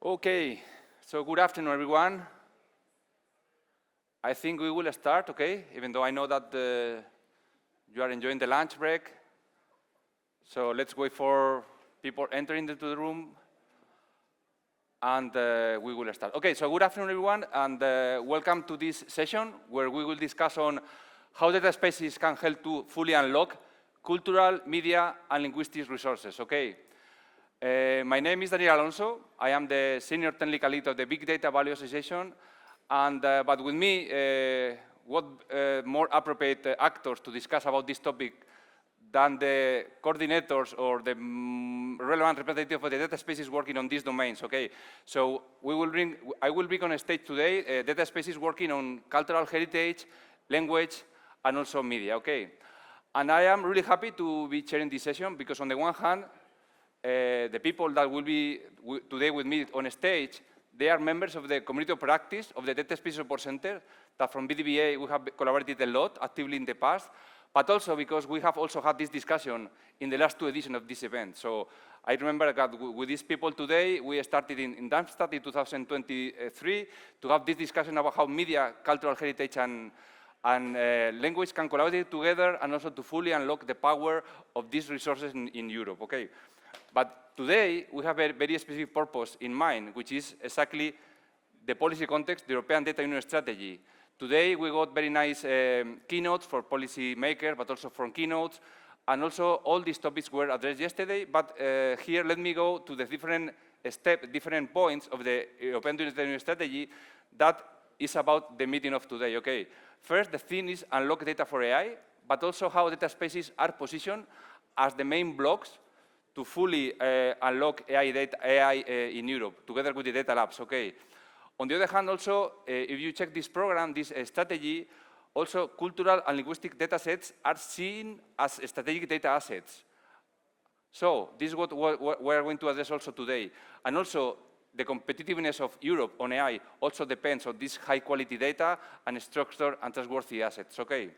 Okay, so good afternoon, everyone. I think we will start, okay, even though I know that you are enjoying the lunch break. So let's wait for people entering into the room, and we will start. Okay, so good afternoon, everyone, and welcome to this session where we will discuss on how data spaces can help to fully unlock cultural, media, and linguistic resources, okay? My name is Daniel Alonso. I am the Senior Technical Lead of the Big Data Value Association. And, but with me, what more appropriate actors to discuss about this topic than the coordinators or the relevant representative of the data spaces working on these domains, okay? So I will bring on stage today data spaces working on cultural heritage, language, and also media, okay? And I am really happy to be chairing this session because on the one hand, the people that will be today with me on stage, they are members of the community of practice of the Data Space Support Center that from BDBA we have collaborated a lot actively in the past, but also because we have also had this discussion in the last two editions of this event. So I remember that with these people today, we started in Darmstadt in 2023 to have this discussion about how media, cultural heritage, and language can collaborate together and also to fully unlock the power of these resources in Europe, okay? But today, we have a very specific purpose in mind, which is exactly the policy context, the European Data Union Strategy. Today, we got very nice keynotes for policy makers, but also from keynotes, and also all these topics were addressed yesterday, but here let me go to the different points of the European Data Union Strategy that is about the meeting of today, okay? First, the theme is unlock data for AI, but also how data spaces are positioned as the main blocks to fully unlock AI in Europe, together with the data labs, okay? On the other hand, also, if you check this program, this strategy, also cultural and linguistic data sets are seen as strategic data assets. So this is what we are going to address also today. And also, the competitiveness of Europe on AI also depends on this high-quality data and structured and trustworthy assets, okay?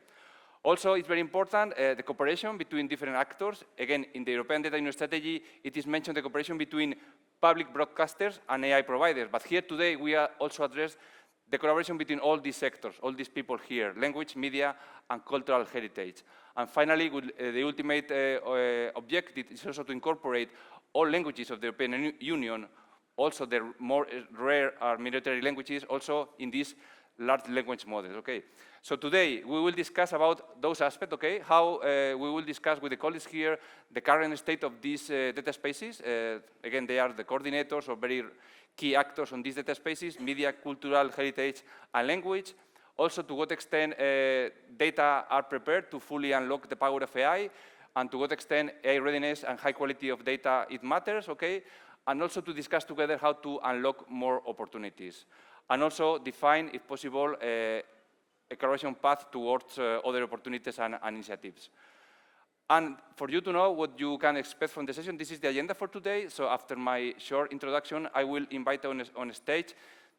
Also, it's very important, the cooperation between different actors. Again, in the European Data Union Strategy, it is mentioned the cooperation between public broadcasters and AI providers. But here today, we are also address the collaboration between all these sectors, all these people here, language, media, and cultural heritage. And finally, the ultimate objective is also to incorporate all languages of the European Union, also the more rare or minority languages, also in these large language models, okay? So today, we will discuss about those aspects, okay? How we will discuss with the colleagues here the current state of these data spaces. Again, they are the coordinators or very key actors on these data spaces, media, cultural, heritage, and language. Also, to what extent data are prepared to fully unlock the power of AI, and to what extent AI readiness and high quality of data, it matters, okay? And also to discuss together how to unlock more opportunities. And also define, if possible, a collaboration path towards other opportunities and initiatives. And for you to know what you can expect from the session, this is the agenda for today. So after my short introduction, I will invite on stage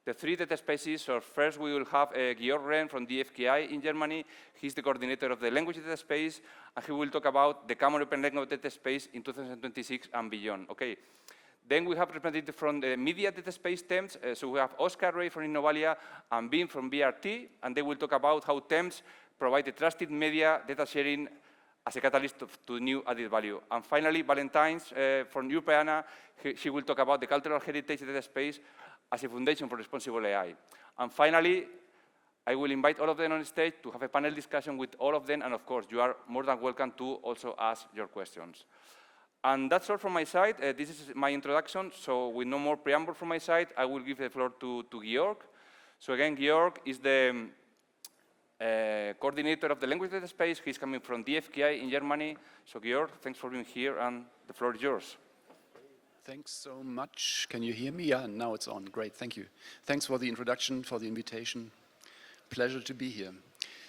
the three data spaces. So first, we will have Georg Renn from the FKI in Germany. He's the coordinator of the language data space, and he will talk about the Common Open Language Data Space in 2026 and beyond, okay? Then we have representatives from the media data space TEMS. So we have Oscar Ray from Innovalia and Bim from BRT, and they will talk about how TEMS provide a trusted media data sharing as a catalyst to new added value. And finally, Valentine's from Europeana, she will talk about the cultural heritage data space as a foundation for responsible AI. And finally, I will invite all of them on stage to have a panel discussion with all of them, and of course, you are more than welcome to also ask your questions. And that's all from my side. This is my introduction. So with no more preamble from my side, I will give the floor to Georg. So again, Georg is the coordinator of the language data space. He's coming from the FKI in Germany. So Georg, thanks for being here, and the floor is yours. Thanks so much. Can you hear me? Yeah, now it's on. Great, thank you. Thanks for the introduction, for the invitation. Pleasure to be here.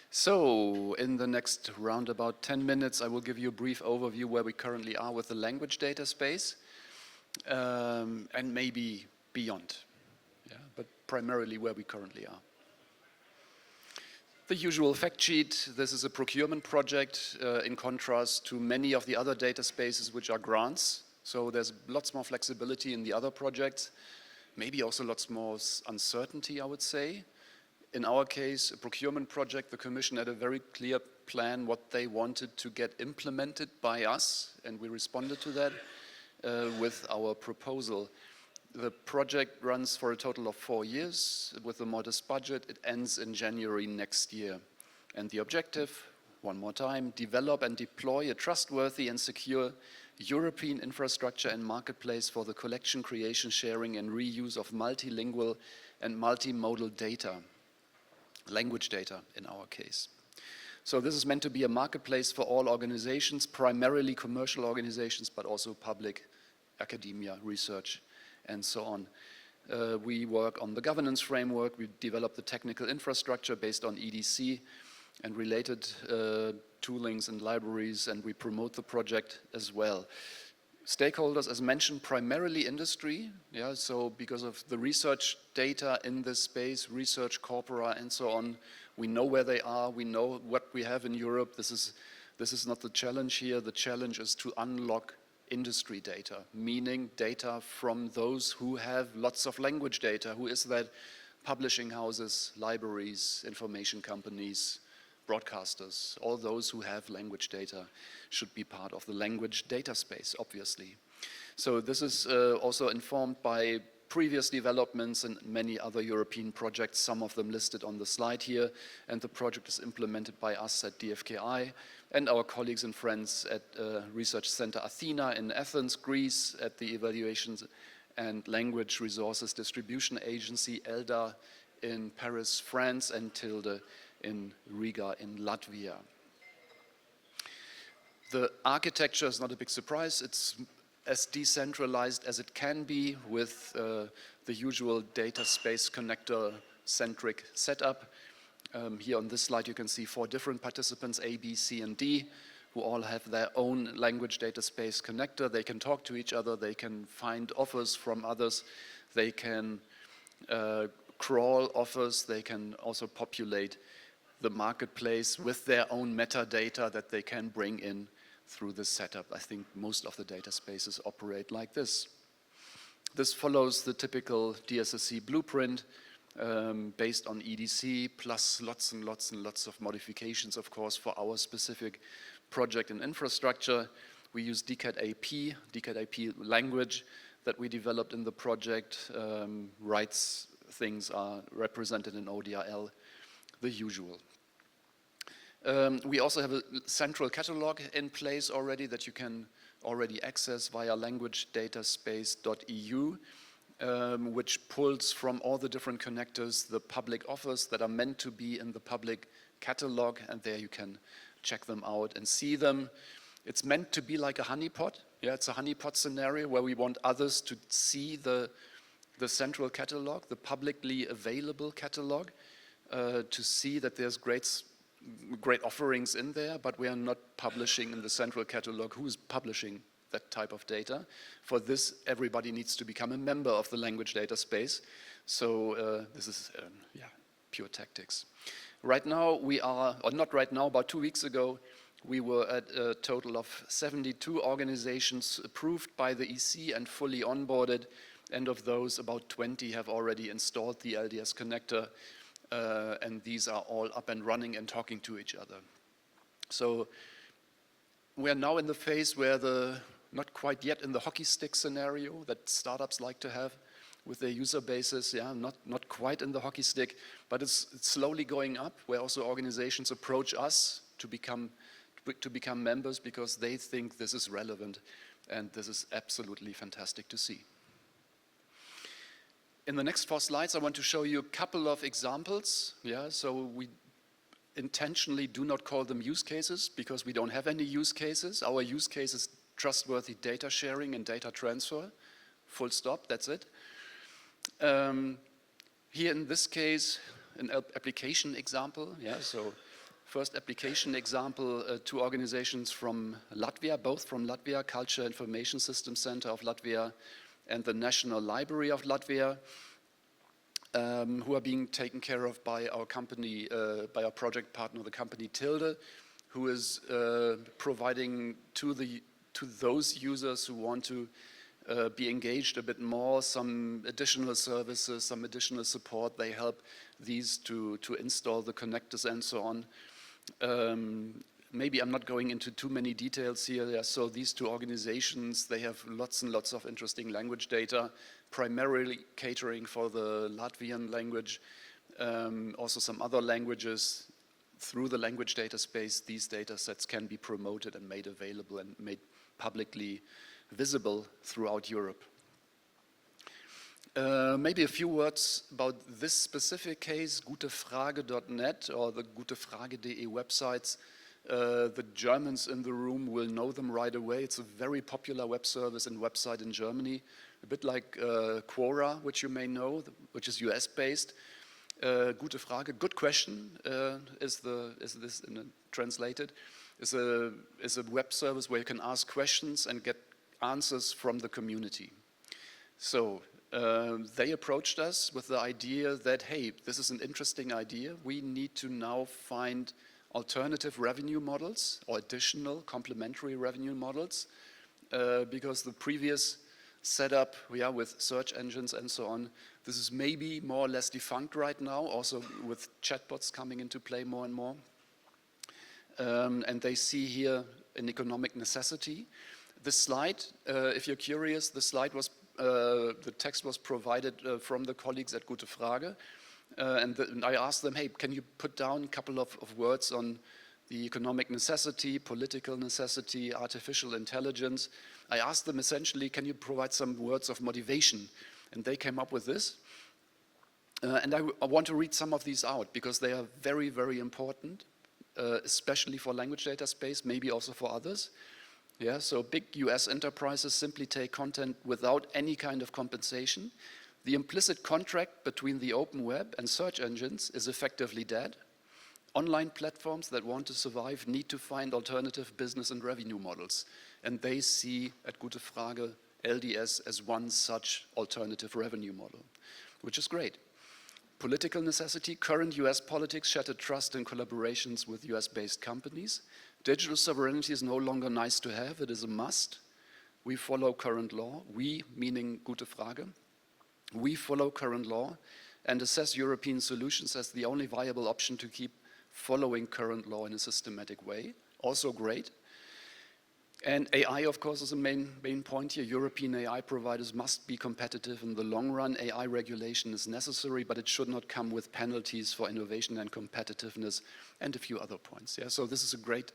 So, in the next round about 10 minutes, I will give you a brief overview where we currently are with the language data space, and maybe beyond, yeah, but primarily where we currently are. The usual fact sheet, this is a procurement project in contrast to many of the other data spaces which are grants. So there's lots more flexibility in the other projects. maybe also lots more uncertainty, I would say. In our case, a procurement project, the Commission had a very clear plan what they wanted to get implemented by us, and we responded to that with our proposal. The project runs for a total of 4 years with a modest budget. It ends in January next year. And the objective, one more time, develop and deploy a trustworthy and secure European infrastructure and marketplace for the collection, creation, sharing, and reuse of multilingual and multimodal data, language data in our case. So this is meant to be a marketplace for all organizations, primarily commercial organizations, but also public, academia, research, and so on. We work on the governance framework. We develop the technical infrastructure based on EDC and related toolings and libraries, and we promote the project as well. Stakeholders, as mentioned, primarily industry, yeah, so because of the research data in this space, research corpora and so on, we know where they are, we know what we have in Europe. This is not the challenge here. The challenge is to unlock industry data, meaning data from those who have lots of language data. Who is that? Publishing houses, libraries, information companies, broadcasters. All those who have language data should be part of the language data space, obviously. So this is also informed by previous developments and many other European projects, some of them listed on the slide here, and the project is implemented by us at DFKI and our colleagues and friends at Research Center Athena in Athens, Greece, at the Evaluations and Language Resources Distribution Agency, ELDA, in Paris, France, and TILDE in Riga in Latvia. The architecture is not a big surprise. It's as decentralized as it can be with the usual data space connector-centric setup. Here on this slide you can see 4 different participants, A, B, C, and D, who all have their own language data space connector. They can talk to each other, they can find offers from others, they can crawl offers, they can also populate the marketplace with their own metadata that they can bring in through this setup. I think most of the data spaces operate like this. This follows the typical DSSC blueprint based on EDC, plus lots and lots and lots of modifications, of course, for our specific project and infrastructure. We use DCAT-AP language that we developed in the project. Rights things are represented in ODRL, the usual. We also have a central catalog in place already that you can already access via languagedataspace.eu, which pulls from all the different connectors the public offers that are meant to be in the public catalog, and there you can check them out and see them. It's meant to be like a honeypot. Yeah, it's a honeypot scenario where we want others to see the central catalog, the publicly available catalog, to see that there's great offerings in there, but we are not publishing in the central catalog. Who is publishing that type of data? For this, everybody needs to become a member of the language data space. So this is pure tactics. Right now we are, or not right now, about 2 weeks ago, we were at a total of 72 organizations approved by the EC and fully onboarded, and of those, about 20 have already installed the LDS connector. And these are all up and running and talking to each other. So we are now in the phase where not quite yet in the hockey stick scenario that startups like to have with their user bases, not quite in the hockey stick, but it's slowly going up, where also organizations approach us to become members because they think this is relevant, and this is absolutely fantastic to see. In the next 4 slides, I want to show you a couple of examples. So we intentionally do not call them use cases because we don't have any use cases. Our use case is trustworthy data sharing and data transfer. Full stop, that's it. Here in this case, an application example. So first application example, 2 organizations from Latvia, both from Latvia, Culture Information System Center of Latvia and the National Library of Latvia, who are being taken care of by our company, by our project partner, the company TILDE, who is providing to those users who want to be engaged a bit more, some additional services, some additional support. They help these to install the connectors and so on. Maybe I'm not going into too many details here. Yeah, so these two organizations, they have lots and lots of interesting language data, primarily catering for the Latvian language, also some other languages. Through the language data space, these data sets can be promoted and made available and made publicly visible throughout Europe. Maybe a few words about this specific case, gutefrage.net or the gutefrage.de websites. The Germans in the room will know them right away. It's a very popular web service and website in Germany, a bit like Quora, which you may know, which is US-based. Gute Frage, good question, is this translated? Is a web service where you can ask questions and get answers from the community. So they approached us with the idea that, hey, this is an interesting idea. We need to now find alternative revenue models or additional complementary revenue models because the previous setup with search engines and so on, this is maybe more or less defunct right now, also with chatbots coming into play more and more. And they see here an economic necessity. This slide, if you're curious, the slide was, the text was provided from the colleagues at Gute Frage. And I asked them, hey, can you put down a couple of words on the economic necessity, political necessity, artificial intelligence? I asked them essentially, can you provide some words of motivation? And they came up with this. And I want to read some of these out because they are very, very important, especially for language data space, maybe also for others. Yeah, so big US enterprises simply take content without any kind of compensation. The implicit contract between the open web and search engines is effectively dead. Online platforms that want to survive need to find alternative business and revenue models. And they see at Gute Frage LDS as one such alternative revenue model, which is great. Political necessity, current US politics shattered trust in collaborations with US-based companies. Digital sovereignty is no longer nice to have, it is a must. We follow current law, we meaning Gute Frage. We follow current law and assess European solutions as the only viable option to keep following current law in a systematic way. Also great. And AI, of course, is a main point here. European AI providers must be competitive in the long run. AI regulation is necessary, but it should not come with penalties for innovation and competitiveness and a few other points. Yeah? So this is a great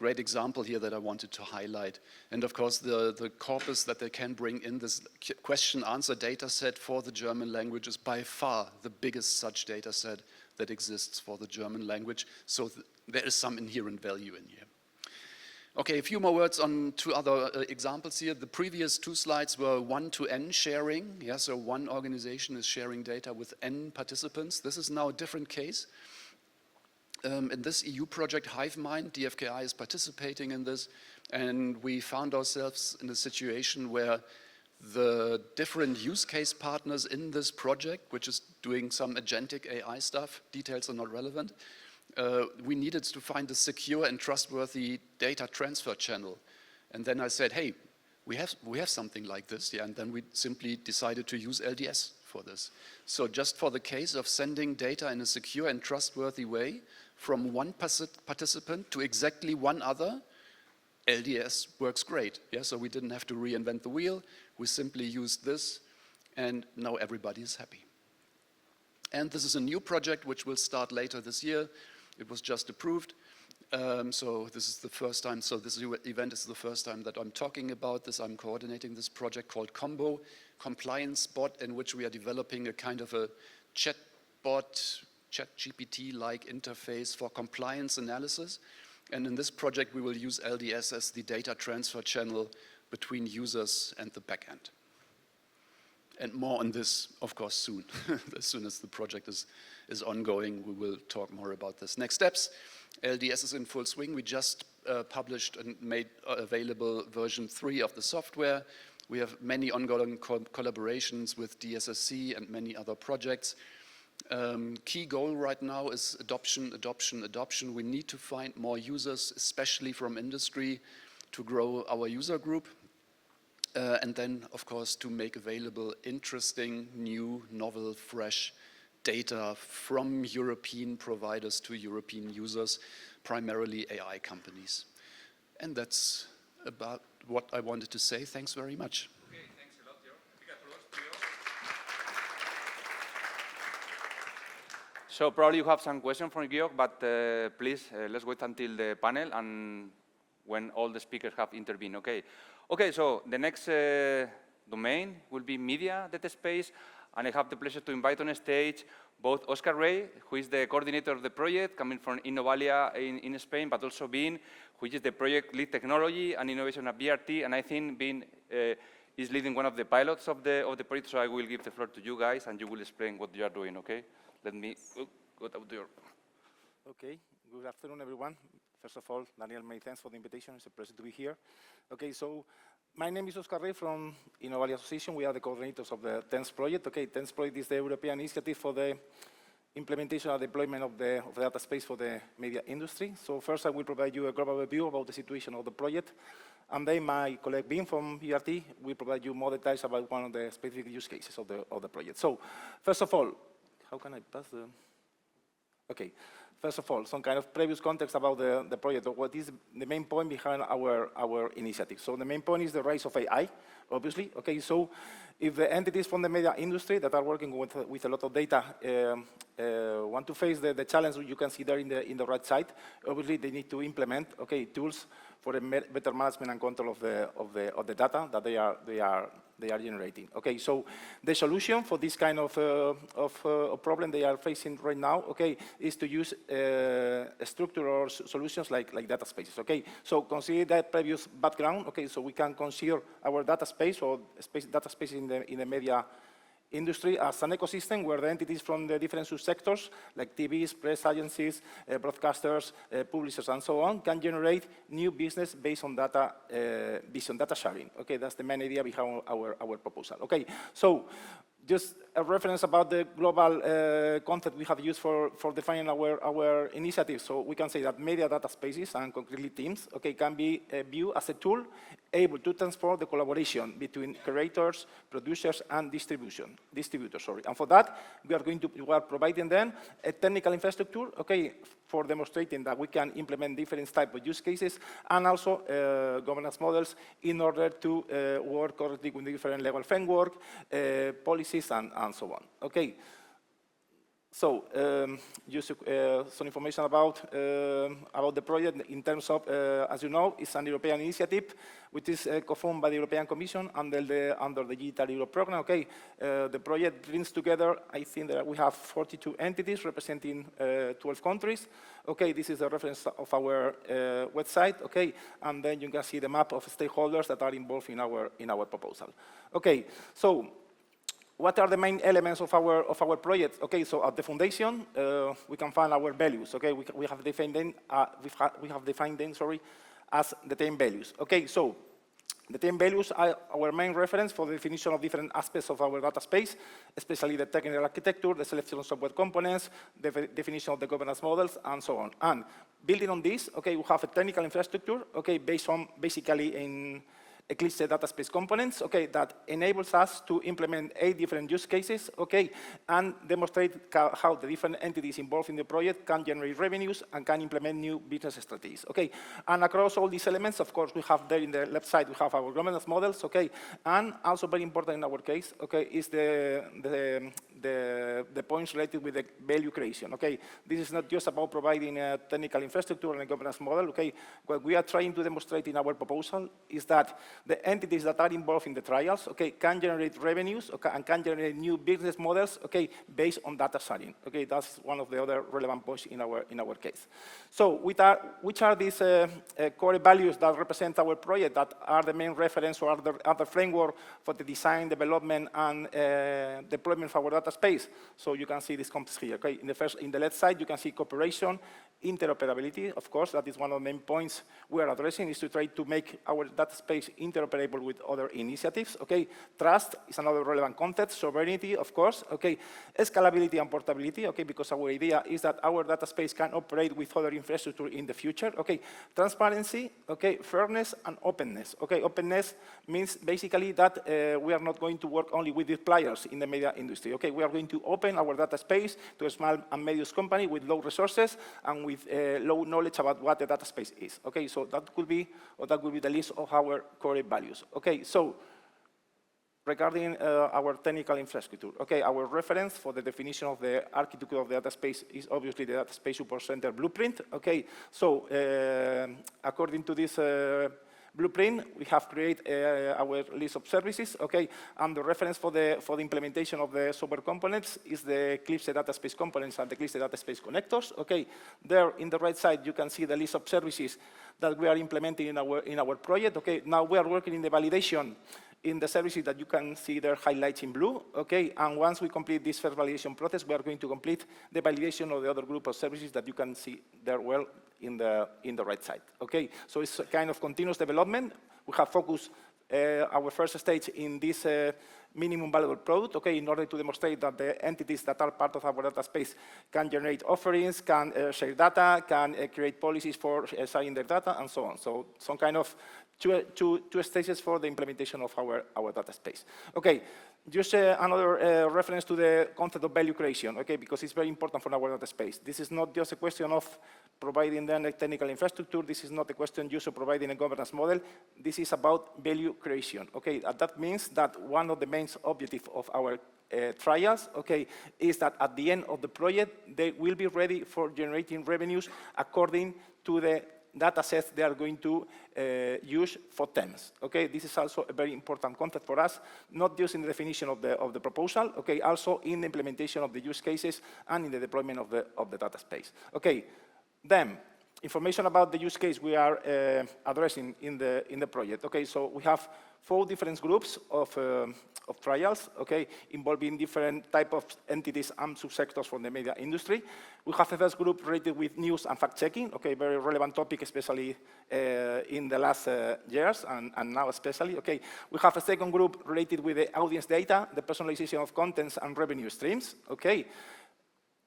example here that I wanted to highlight. And of course, the corpus that they can bring in this question-answer data set for the German language is by far the biggest such data set that exists for the German language. So there is some inherent value in here. Okay, a few more words on two other examples here. The previous two slides were one-to-N sharing. Yeah, so one organization is sharing data with N participants. This is now a different case. In this EU project, HiveMind, DFKI is participating in this, and we found ourselves in a situation where the different use case partners in this project, which is doing some agentic AI stuff, details are not relevant, we needed to find a secure and trustworthy data transfer channel. And then I said, hey, we have something like this, yeah, and then we simply decided to use LDS for this. So just for the case of sending data in a secure and trustworthy way from one participant to exactly one other, LDS works great. Yeah, so we didn't have to reinvent the wheel. We simply used this, and now everybody is happy. And this is a new project which will start later this year. It was just approved. So this is the first time, so this event is the first time that I'm talking about this. I'm coordinating this project called Combo, Compliance Bot, in which we are developing a kind of a chatbot, ChatGPT-like interface for compliance analysis. And in this project, we will use LDS as the data transfer channel between users and the backend. And more on this, of course, soon. As soon as the project is ongoing, we will talk more about this. Next steps, LDS is in full swing. We just published and made available version 3 of the software. We have many ongoing collaborations with DSSC and many other projects. Key goal right now is adoption, adoption, adoption. We need to find more users, especially from industry, to grow our user group. and then, of course, to make available interesting, new, novel, fresh data from European providers to European users, primarily AI companies. And that's about what I wanted to say. Thanks very much. Okay, thanks a lot, Georg. Big applause to you. So probably you have some questions for Georg, but please, let's wait until the panel and when all the speakers have intervened, okay? Okay, so the next domain will be media data space, and I have the pleasure to invite on stage both Oscar Rey, who is the coordinator of the project, coming from Innovalia in Spain, but also Bean, which is the project lead technology and innovation at BRT, and I think Bean is leading one of the pilots of the project, so I will give the floor to you guys, and you will explain what you are doing, okay? Let me go out your... Okay, good afternoon, everyone. First of all, Daniel, many thanks for the invitation. It's a pleasure to be here. Okay, so my name is Oscar Rey from Innovalia Association. We are the coordinators of the TENS project. Okay, TENS project is the European initiative for the implementation and deployment of the data space for the media industry. So first, I will provide you a global review about the situation of the project. And then my colleague Bean from BRT will provide you more details about one of the specific use cases of the project. So first of all, how can I pass the... Okay. First of all, some kind of previous context about the project, or what is the main point behind our initiative. So the main point is the rise of AI, obviously. Okay, so if the entities from the media industry that are working with a lot of data want to face the challenge you can see there in the right side, obviously they need to implement tools for a better management and control of the data that they are generating. Okay, so the solution for this kind of problem they are facing right now, okay, is to use structural solutions like data spaces. Okay, so consider that previous background. Okay, so we can consider our data space or data space in the media industry as an ecosystem where the entities from the different subsectors, like TVs, press agencies, broadcasters, publishers, and so on, can generate new business based on data sharing. Okay, that's the main idea behind our proposal. Okay, so just a reference about the global concept we have used for defining our initiative. So we can say that media data spaces, and concretely teams, okay, can be viewed as a tool able to transform the collaboration between creators, producers, and distributors. And for that, we are providing them a technical infrastructure, okay, for demonstrating that we can implement different types of use cases, and also governance models in order to work correctly with different legal framework, policies, and so on. Okay. So, just some information about the project in terms of, as you know, it's an European initiative, which is co-funded by the European Commission under the Digital Europe program. Okay, the project brings together, I think that we have 42 entities representing 12 countries. Okay, this is a reference of our website. Okay, and then you can see the map of stakeholders that are involved in our proposal. Okay, so what are the main elements of our project? Okay, so at the foundation, we can find our values. Okay, we have defined them. As the 10 values. Okay, so the 10 values are our main reference for the definition of different aspects of our data space, especially the technical architecture, the selection of software components, the definition of the governance models, and so on. And building on this, okay, we have a technical infrastructure, okay, based on basically in Eclipse data space components, okay, that enables us to implement 8 different use cases, okay, and demonstrate how the different entities involved in the project can generate revenues and can implement new business strategies, okay. And across all these elements, of course, we have there in the left side, we have our governance models, okay, and also very important in our case, okay, is the points related with the value creation, okay. This is not just about providing a technical infrastructure and a governance model, okay. What we are trying to demonstrate in our proposal is that the entities that are involved in the trials, okay, can generate revenues, okay, and can generate new business models, okay, based on data sharing. Okay, that's one of the other relevant points in our case. So, which are these core values that represent our project, that are the main reference or other framework for the design, development, and deployment of our data space. So you can see this context here. Okay, in the left side, you can see cooperation, interoperability. Of course, that is one of the main points we are addressing, is to try to make our data space interoperable with other initiatives. Okay, trust is another relevant concept. Sovereignty, of course. Okay, scalability and portability. Okay, because our idea is that our data space can operate with other infrastructure in the future. Okay, transparency. Okay, fairness and openness. Okay, openness means basically that we are not going to work only with the players in the media industry. Okay, we are going to open our data space to a small and medium company with low resources and with low knowledge about what the data space is. Okay, so that could be, or that would be the list of our core values. Okay, so regarding our technical infrastructure, okay, our reference for the definition of the architecture of the data space is obviously the Data Space Support Center blueprint. Okay, so according to this blueprint, we have created our list of services, okay, and the reference for the implementation of the software components is the Eclipse Data Space components and the Eclipse Data Space connectors, okay. There, in the right side, you can see the list of services that we are implementing in our project, okay. Now we are working in the validation in the services that you can see their highlights in blue, okay? And once we complete this first validation process, we are going to complete the validation of the other group of services that you can see there well in the right side, okay? So it's a kind of continuous development. We have focused our first stage in this minimum valuable product, okay, in order to demonstrate that the entities that are part of our data space can generate offerings, can share data, can create policies for sharing their data, and so on. So some kind of two stages for the implementation of our data space. Okay, just another reference to the concept of value creation, okay, because it's very important for our data space. This is not just a question of providing the technical infrastructure. This is not a question just of providing a governance model. This is about value creation, okay? And that means that one of the main objectives of our trials, okay, is that at the end of the project, they will be ready for generating revenues according to the data sets they are going to use for TEMS. Okay, this is also a very important concept for us, not just in the definition of the proposal, okay, also in the implementation of the use cases and in the deployment of the data space. Okay, then information about the use case we are addressing in the project. Okay, so we have 4 different groups of trials, okay, involving different type of entities and subsectors from the media industry. We have a first group related with news and fact-checking, okay, very relevant topic, especially in the last years, and now especially, okay. We have a second group related with the audience data, the personalization of contents and revenue streams, okay.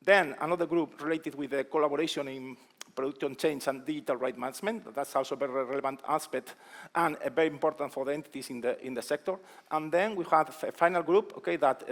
Then another group related with the collaboration in production change and digital right management. That's also a very relevant aspect and very important for the entities in the sector. And then we have a final group, okay, that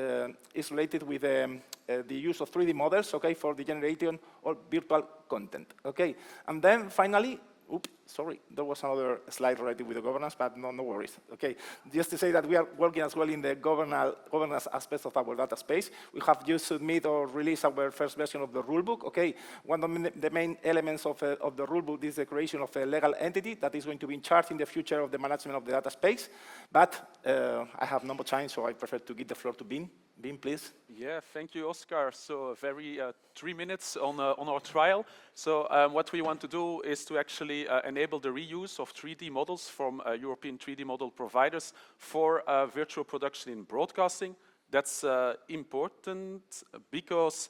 is related with the use of 3D models, okay, for the generation of virtual content, okay. And then finally, oops, sorry, there was another slide related with the governance, but no worries, okay. Just to say that we are working as well in the governance aspects of our data space. We have just submitted or released our first version of the rulebook, okay. One of the main elements of the rulebook is the creation of a legal entity that is going to be in charge in the future of the management of the data space. But I have no more time, so I prefer to give the floor to Bin. Bin, please. Yeah, thank you, Oscar. So very 3 minutes on our trial. So what we want to do is to actually enable the reuse of 3D models from European 3D model providers for virtual production in broadcasting. That's important because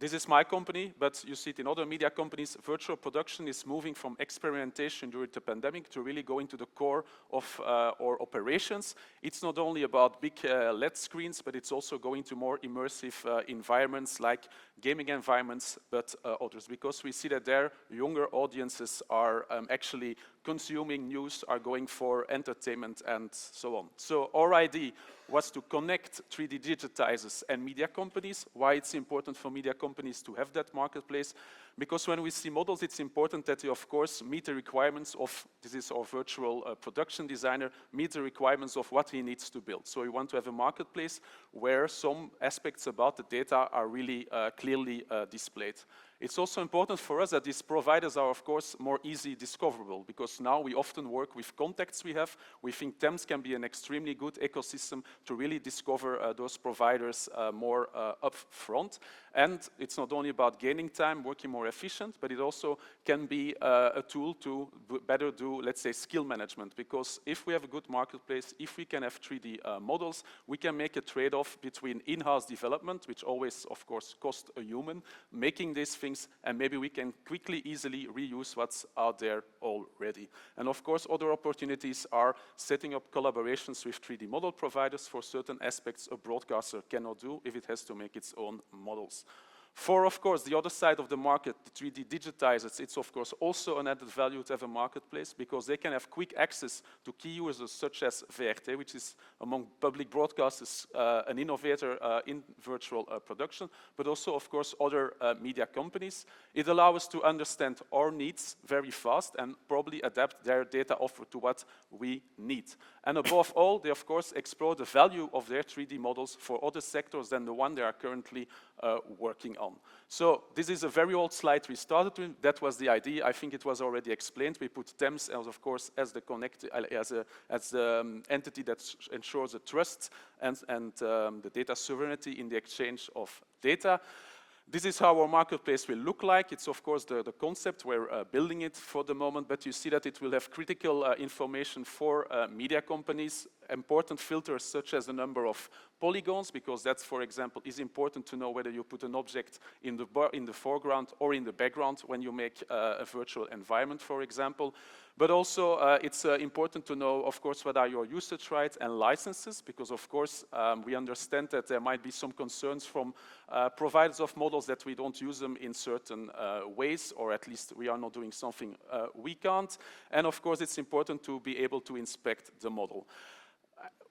this is my company, but you see it in other media companies. Virtual production is moving from experimentation during the pandemic to really go into the core of our operations. It's not only about big LED screens, but it's also going to more immersive environments like gaming environments, but others, because we see that there younger audiences are actually consuming news, are going for entertainment and so on. So our idea was to connect 3D digitizers and media companies. Why it's important for media companies to have that marketplace? Because when we see models, it's important that they, of course, meet the requirements of, this is our virtual production designer, meet the requirements of what he needs to build. So we want to have a marketplace where some aspects about the data are really clearly displayed. It's also important for us that these providers are, of course, more easily discoverable, because now we often work with contacts we have. We think TEMS can be an extremely good ecosystem to really discover those providers more up front. And it's not only about gaining time, working more efficient, but it also can be a tool to better do, let's say, skill management. Because if we have a good marketplace, if we can have 3D models, we can make a trade-off between in-house development, which always, of course, costs a human, making these things, and maybe we can quickly, easily reuse what's out there already. And of course, other opportunities are setting up collaborations with 3D model providers for certain aspects a broadcaster cannot do if it has to make its own models. For, of course, the other side of the market, the 3D digitizers, it's of course also an added value to have a marketplace, because they can have quick access to key users such as VRT, which is among public broadcasters an innovator in virtual production, but also, of course, other media companies. It allows us to understand our needs very fast and probably adapt their data offer to what we need. And above all, they, of course, explore the value of their 3D models for other sectors than the one they are currently working on. So this is a very old slide we started with. That was the idea. I think it was already explained. We put TEMS, as of course, as the entity that ensures the trust and the data sovereignty in the exchange of data. This is how our marketplace will look like. It's, of course, the concept. We're building it for the moment, but you see that it will have critical information for media companies, important filters such as the number of polygons, because that's, for example, is important to know whether you put an object in the foreground or in the background when you make a virtual environment, for example. But also, it's important to know, of course, what are your usage rights and licenses, because, of course, we understand that there might be some concerns from providers of models that we don't use them in certain ways, or at least we are not doing something we can't. And, of course, it's important to be able to inspect the model.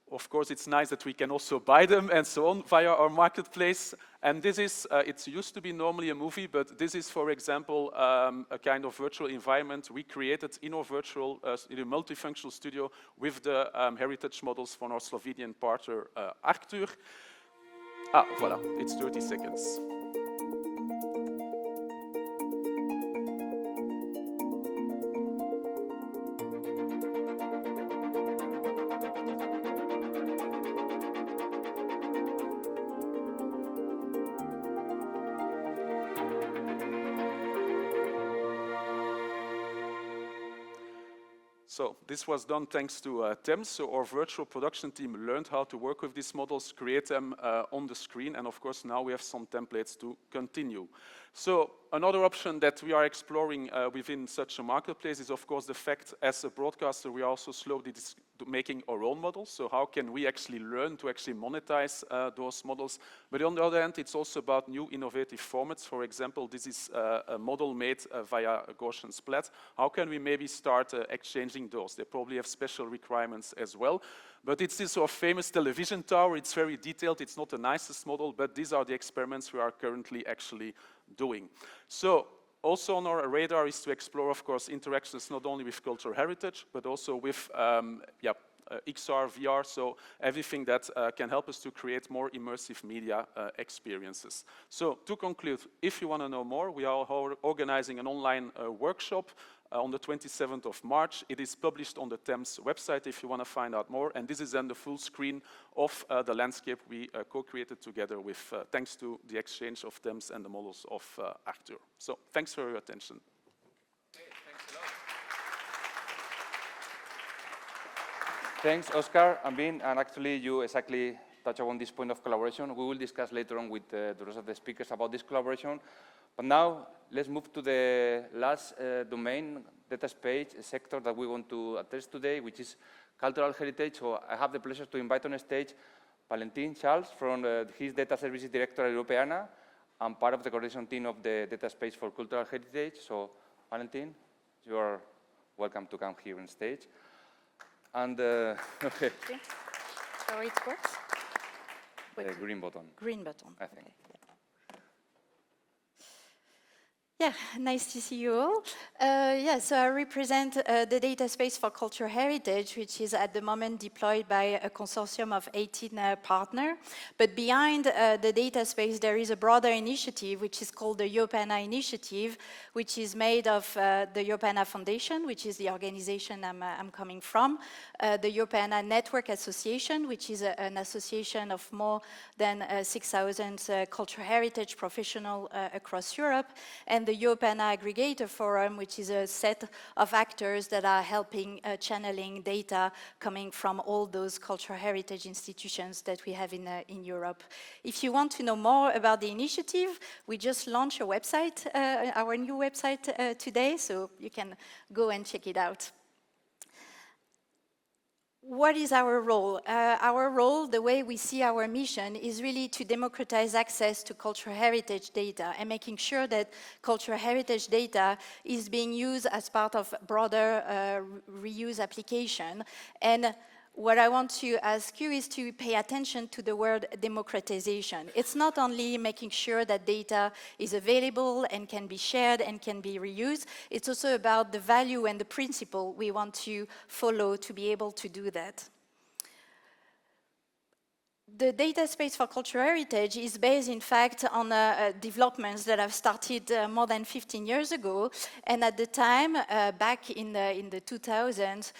Of course, it's nice that we can also buy them and so on via our marketplace. And this is, it used to be normally a movie, but this is, for example, a kind of virtual environment we created in our virtual, in a multifunctional studio with the heritage models from our Slovenian partner, Artur. Voilà, it's 30 seconds. So this was done thanks to TEMS. So our virtual production team learned how to work with these models, create them on the screen, and of course now we have some templates to continue. So another option that we are exploring within such a marketplace is, of course, the fact as a broadcaster we are also slowly making our own models. So how can we actually learn to actually monetize those models? But on the other hand, it's also about new innovative formats. For example, this is a model made via a Gaussian splat. How can we maybe start exchanging those? They probably have special requirements as well. But it's this sort of famous television tower. It's very detailed. It's not the nicest model, but these are the experiments we are currently actually doing. So also on our radar is to explore, of course, interactions not only with cultural heritage, but also with XR, VR, so everything that can help us to create more immersive media experiences. So to conclude, if you want to know more, we are organizing an online workshop on the 27th of March. It is published on the TEMS website if you want to find out more. And this is then the full screen of the landscape we co-created together with, thanks to the exchange of TEMS and the models of Artur. So thanks for your attention. Okay, thanks a lot. Thanks, Oscar and Bin. And actually, you exactly touch on this point of collaboration. We will discuss later on with the rest of the speakers about this collaboration. But now, let's move to the last domain, data space sector that we want to address today, which is cultural heritage. So I have the pleasure to invite on stage Valentin Charles from his Data Services Director at Europeana and part of the coordination team of the data space for cultural heritage. So, Valentin, you are welcome to come here on stage. And, okay. So it works? The green button. Green button. I think. Okay. Yeah, nice to see you all. Yeah, so I represent the data space for cultural heritage, which is at the moment deployed by a consortium of 18 partners. But behind the data space, there is a broader initiative, which is called the Europeana Initiative, which is made of the Europeana Foundation, which is the organization I'm coming from, the Europeana Network Association, which is an association of more than 6,000 cultural heritage professionals across Europe, and the Europeana Aggregator Forum, which is a set of actors that are helping channeling data coming from all those cultural heritage institutions that we have in Europe. If you want to know more about the initiative, we just launched a website, our new website today, so you can go and check it out. What is our role? Our role, the way we see our mission, is really to democratize access to cultural heritage data and making sure that cultural heritage data is being used as part of broader reuse application. And what I want to ask you is to pay attention to the word democratization. It's not only making sure that data is available and can be shared and can be reused, it's also about the value and the principle we want to follow to be able to do that. The data space for cultural heritage is based, in fact, on developments that have started more than 15 years ago. And at the time, back in the 2000s,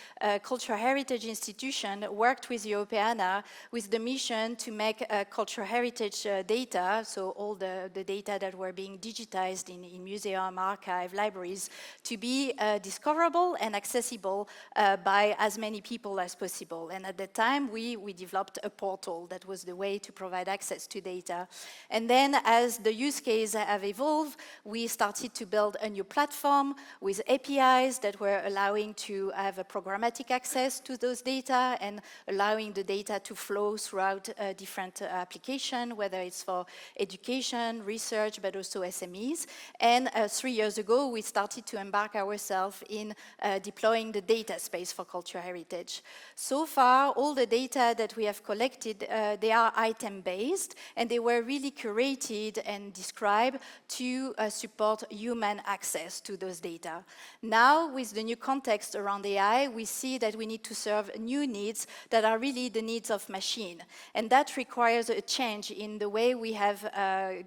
cultural heritage institution worked with Europeana with the mission to make cultural heritage data, so all the data that were being digitized in museum, archive, libraries, to be discoverable and accessible by as many people as possible. And at the time, we developed a portal that was the way to provide access to data. And then as the use case have evolved, we started to build a new platform with APIs that were allowing to have a programmatic access to those data and allowing the data to flow throughout different applications, whether it's for education, research, but also SMEs. And 3 years ago, we started to embark ourselves in deploying the data space for cultural heritage. So far, all the data that we have collected, they are item-based, and they were really curated and described to support human access to those data. Now, with the new context around AI, we see that we need to serve new needs that are really the needs of machine. And that requires a change in the way we have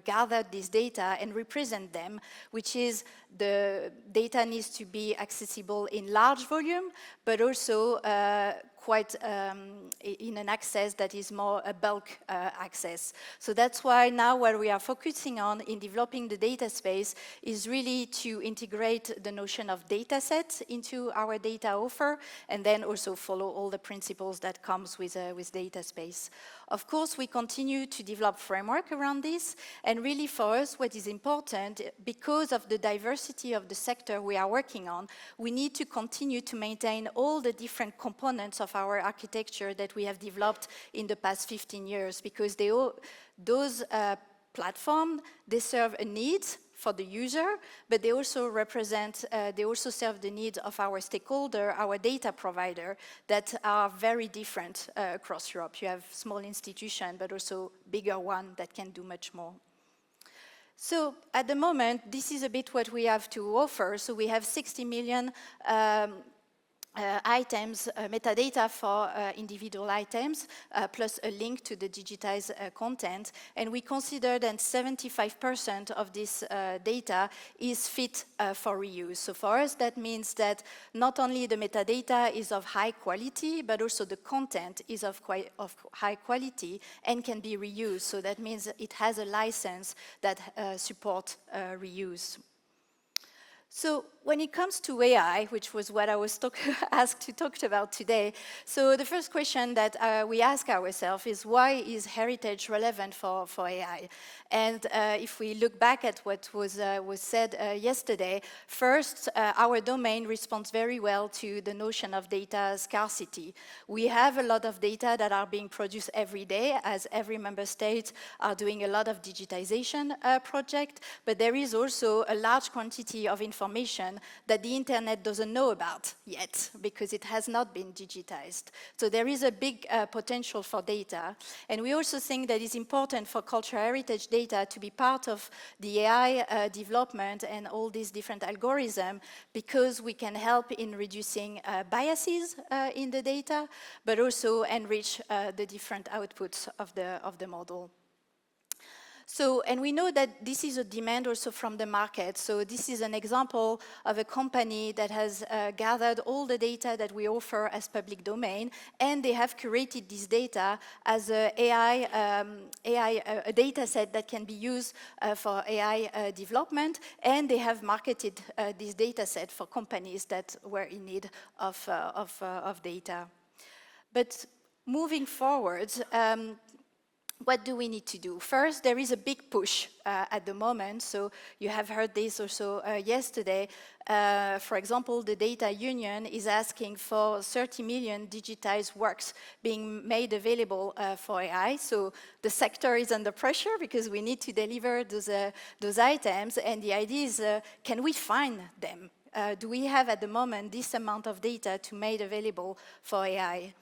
gathered this data and represent them, which is the data needs to be accessible in large volume, but also quite in an access that is more a bulk access. So that's why now what we are focusing on in developing the data space is really to integrate the notion of datasets into our data offer, and then also follow all the principles that comes with data space. Of course, we continue to develop framework around this, and really for us, what is important, because of the diversity of the sector we are working on, we need to continue to maintain all the different components of our architecture that we have developed in the past 15 years, because those platforms, they serve a need for the user, but they also represent, they also serve the needs of our stakeholder, our data provider, that are very different across Europe. You have small institutions, but also bigger ones that can do much more. So at the moment, this is a bit what we have to offer. So we have 60 million items, metadata for individual items, plus a link to the digitized content. And we consider that 75% of this data is fit for reuse. So for us, that means that not only the metadata is of high quality, but also the content is of high quality and can be reused. So that means it has a license that supports reuse. So when it comes to AI, which was what I was asked to talk about today, so the first question that we ask ourselves is, why is heritage relevant for AI? And if we look back at what was said yesterday, first, our domain responds very well to the notion of data scarcity. We have a lot of data that are being produced every day, as every member state are doing a lot of digitization project, but there is also a large quantity of information information that the internet doesn't know about yet because it has not been digitized. So there is a big potential for data. And we also think that it's important for cultural heritage data to be part of the AI development and all these different algorithms because we can help in reducing biases in the data, but also enrich the different outputs of the model. So, and we know that this is a demand also from the market. So this is an example of a company that has gathered all the data that we offer as public domain, and they have curated this data as a data set that can be used for AI development, and they have marketed this data set for companies that were in need of data. But moving forward, what do we need to do? First, there is a big push at the moment. So you have heard this also yesterday. For example, the Data Union is asking for 30 million digitized works being made available for AI. So the sector is under pressure because we need to deliver those items. And the idea is, can we find them? Do we have at the moment this amount of data to make available for AI?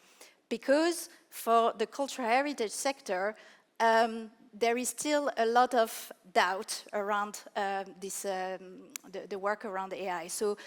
Because for the cultural heritage sector, there is still a lot of doubt around the work around AI. So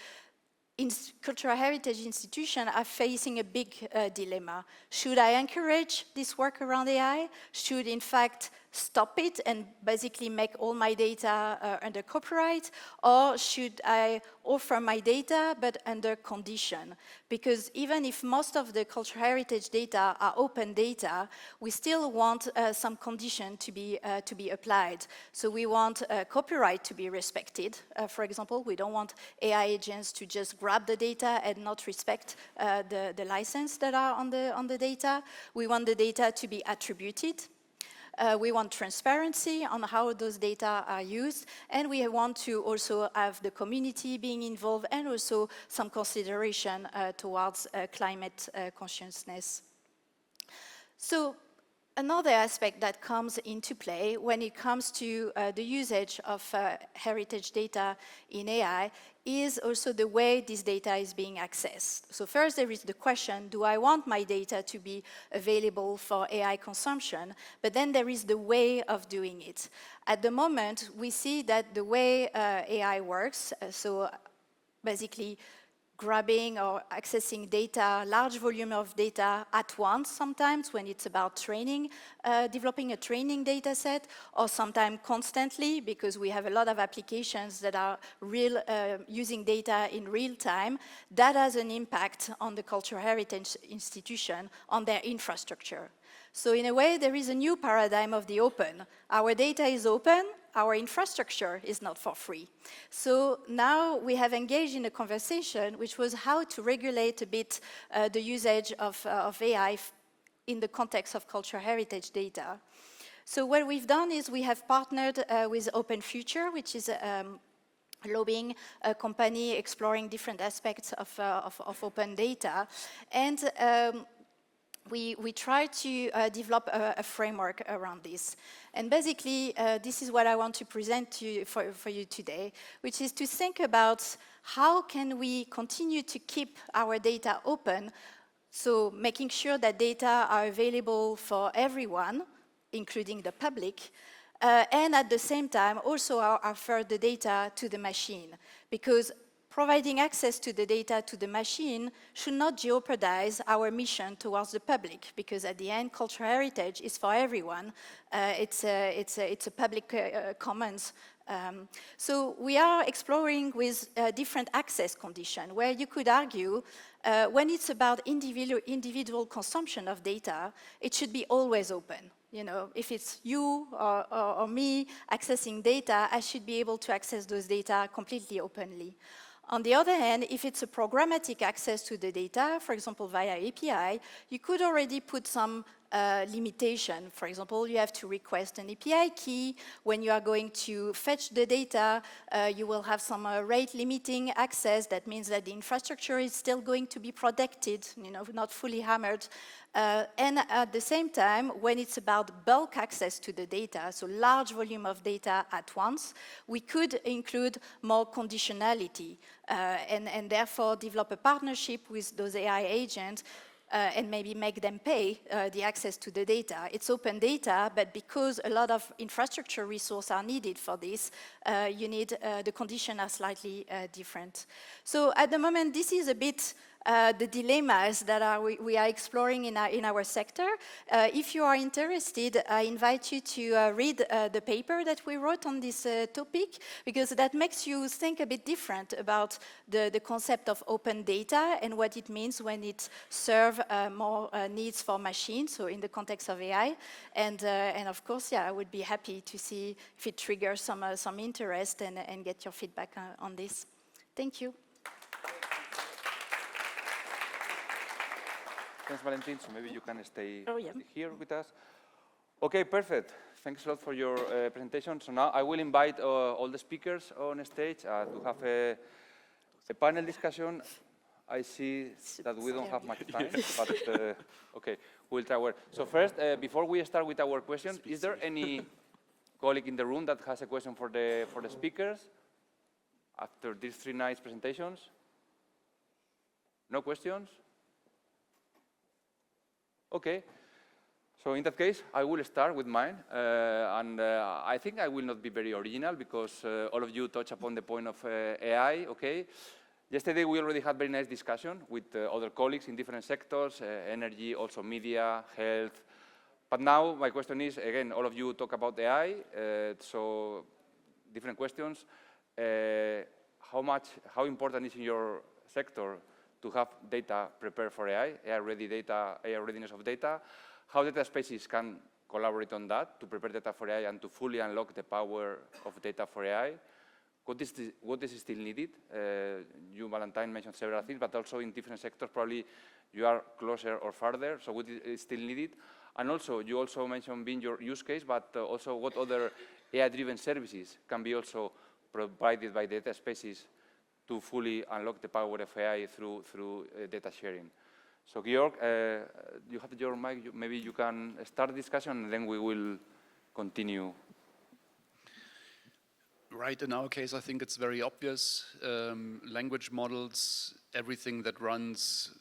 cultural heritage institutions are facing a big dilemma. Should I encourage this work around AI? Should, in fact, stop it and basically make all my data under copyright? Or should I offer my data but under condition? Because even if most of the cultural heritage data are open data, we still want some condition to be applied. So we want copyright to be respected. For example, we don't want AI agents to just grab the data and not respect the license that are on the data. We want the data to be attributed. We want transparency on how those data are used, and we want to also have the community being involved and also some consideration towards climate consciousness. So another aspect that comes into play when it comes to the usage of heritage data in AI is also the way this data is being accessed. So first there is the question, do I want my data to be available for AI consumption? But then there is the way of doing it. At the moment, we see that the way AI works, so basically grabbing or accessing data, large volume of data at once sometimes when it's about training, developing a training data set, or sometimes constantly because we have a lot of applications that are using data in real time. That has an impact on the cultural heritage institution, on their infrastructure. So in a way, there is a new paradigm of the open. Our data is open, our infrastructure is not for free. So now we have engaged in a conversation which was how to regulate a bit the usage of AI in the context of cultural heritage data. So what we've done is we have partnered with Open Future, which is a lobbying company exploring different aspects of open data. And we try to develop a framework around this. And basically, this is what I want to present to you for you today, which is to think about how can we continue to keep our data open, so making sure that data are available for everyone, including the public, and at the same time also offer the data to the machine. Because providing access to the data to the machine should not jeopardize our mission towards the public, because at the end, cultural heritage is for everyone. It's a public commons. So we are exploring with different access conditions, where you could argue when it's about individual consumption of data, it should be always open. You know, if it's you or me accessing data, I should be able to access those data completely openly. On the other hand, if it's a programmatic access to the data, for example, via API, you could already put some limitation. For example, you have to request an API key. When you are going to fetch the data, you will have some rate limiting access. That means that the infrastructure is still going to be protected, not fully hammered. And at the same time, when it's about bulk access to the data, so large volume of data at once, we could include more conditionality and therefore develop a partnership with those AI agents and maybe make them pay the access to the data. It's open data, but because a lot of infrastructure resources are needed for this, the conditions are slightly different. So at the moment, this is a bit the dilemmas that we are exploring in our sector. If you are interested, I invite you to read the paper that we wrote on this topic, because that makes you think a bit different about the concept of open data and what it means when it serves more needs for machines, so in the context of AI. And of course, yeah, I would be happy to see if it triggers some interest and get your feedback on this. Thank you. Thanks, Valentin. So maybe you can stay Oh, yeah. here with us. Okay, perfect. Thanks a lot for your presentation. So now I will invite all the speakers on stage to have a panel discussion. I see that we don't have much time, but okay, we'll try. So first, before we start with our questions, is there any colleague in the room that has a question for the speakers after these 3 nice presentations? No questions? Okay, so in that case, I will start with mine, and I think I will not be very original because all of you touch upon the point of AI, okay? Yesterday, we already had very nice discussion with other colleagues in different sectors, energy, also media, health. But now my question is, again, all of you talk about AI, so different questions. How important is in your sector to have data prepared for AI, AI-ready data, AI readiness of data? How data spaces can collaborate on that to prepare data for AI and to fully unlock the power of data for AI? What is still needed? You, Valentine, mentioned several things, but also in different sectors, probably you are closer or farther, so what is still needed? And also, you also mentioned being your use case, but also what other AI-driven services can be also provided by data spaces to fully unlock the power of AI through data sharing. So, Georg, you have your mic. Maybe you can start the discussion, and then we will continue. Right, in our case, I think it's very obvious. Language models, everything that runs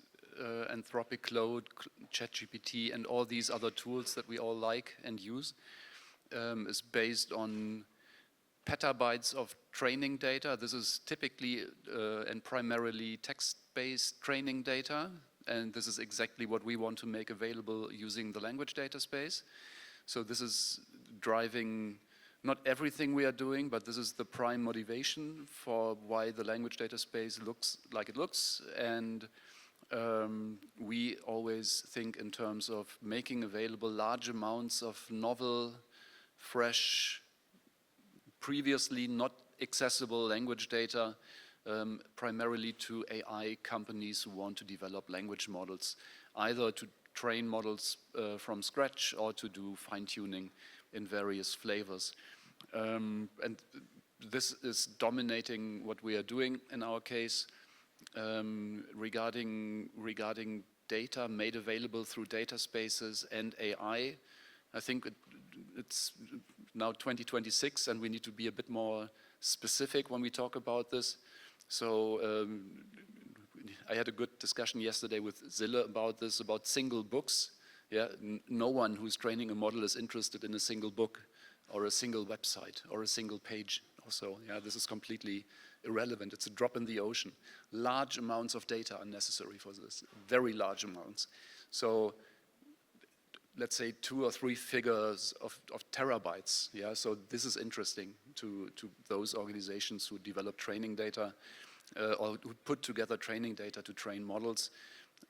Anthropic Claude, ChatGPT, and all these other tools that we all like and use is based on petabytes of training data. This is typically and primarily text-based training data, and this is exactly what we want to make available using the language data space. So this is driving not everything we are doing, but this is the prime motivation for why the language data space looks like it looks. And we always think in terms of making available large amounts of novel, fresh, previously not accessible language data, primarily to AI companies who want to develop language models, either to train models from scratch or to do fine-tuning in various flavors. And this is dominating what we are doing in our case. Regarding data made available through data spaces and AI, I think it's now 2026 and we need to be a bit more specific when we talk about this. So I had a good discussion yesterday with Zille about this, about single books. Yeah, no one who's training a model is interested in a single book or a single website or a single page. Also, yeah, this is completely irrelevant. It's a drop in the ocean. Large amounts of data are necessary for this, very large amounts. So let's say 2 or 3 figures of terabytes. Yeah, so this is interesting to those organizations who develop training data or who put together training data to train models.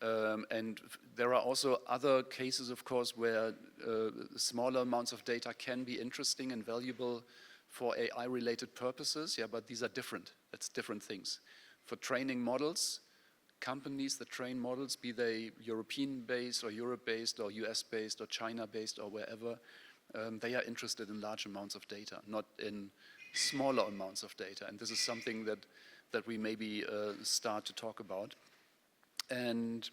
And there are also other cases, of course, where smaller amounts of data can be interesting and valuable for AI-related purposes. Yeah, but these are different. That's different things. For training models, companies that train models, be they European-based or Europe-based or US-based or China-based or wherever, they are interested in large amounts of data, not in smaller amounts of data. And this is something that we maybe start to talk about. And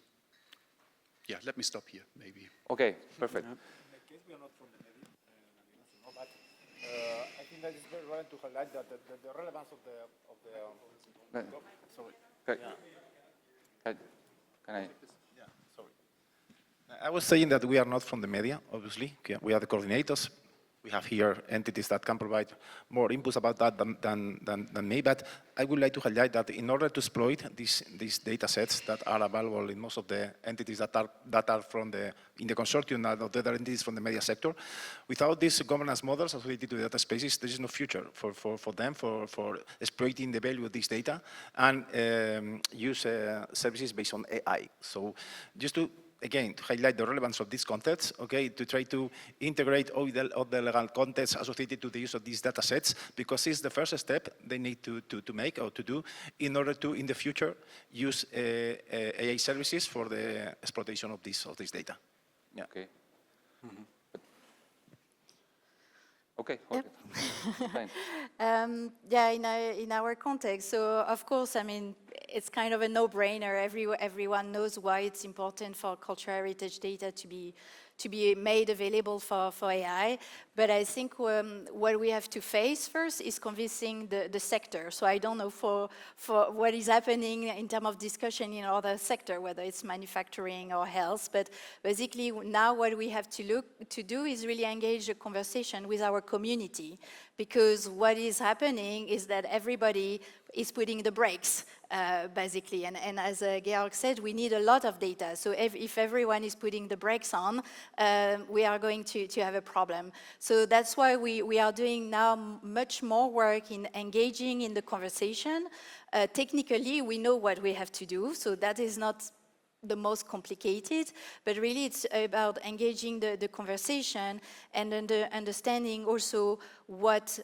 yeah, let me stop here, maybe. Okay, perfect. In that case, we are not from the media, but I think that it's very relevant to highlight that the relevance of the sorry. Okay. Can I? Yeah, sorry. I was saying that we are not from the media, obviously. We are the coordinators. We have here entities that can provide more inputs about that than me, but I would like to highlight that in order to exploit these data sets that are available in most of the entities that are in the consortium of the other entities from the media sector, without these governance models associated to data spaces, there is no future for them for exploiting the value of this data and use services based on AI. So just to again, to highlight the relevance of these concepts, okay, to try to integrate all the legal context associated to the use of these data sets, because it's the first step they need to make or to do in order to, in the future, use AI services for the exploitation of this data. Yeah. Okay. Mm-hmm. Okay. Yep. Fine. Yeah, in our context. So of course, I mean, it's kind of a no-brainer. Everyone knows why it's important for cultural heritage data to be made available for AI. But I think what we have to face first is convincing the sector. So I don't know for what is happening in terms of discussion in other sector, whether it's manufacturing or health. But basically now what we have to do is really engage a conversation with our community, because what is happening is that everybody is putting the brakes, basically. And as Georg said, we need a lot of data. So if everyone is putting the brakes on, we are going to have a problem. So that's why we are doing now much more work in engaging in the conversation. Technically, we know what we have to do, so that is not the most complicated, but really it's about engaging the conversation and understanding also what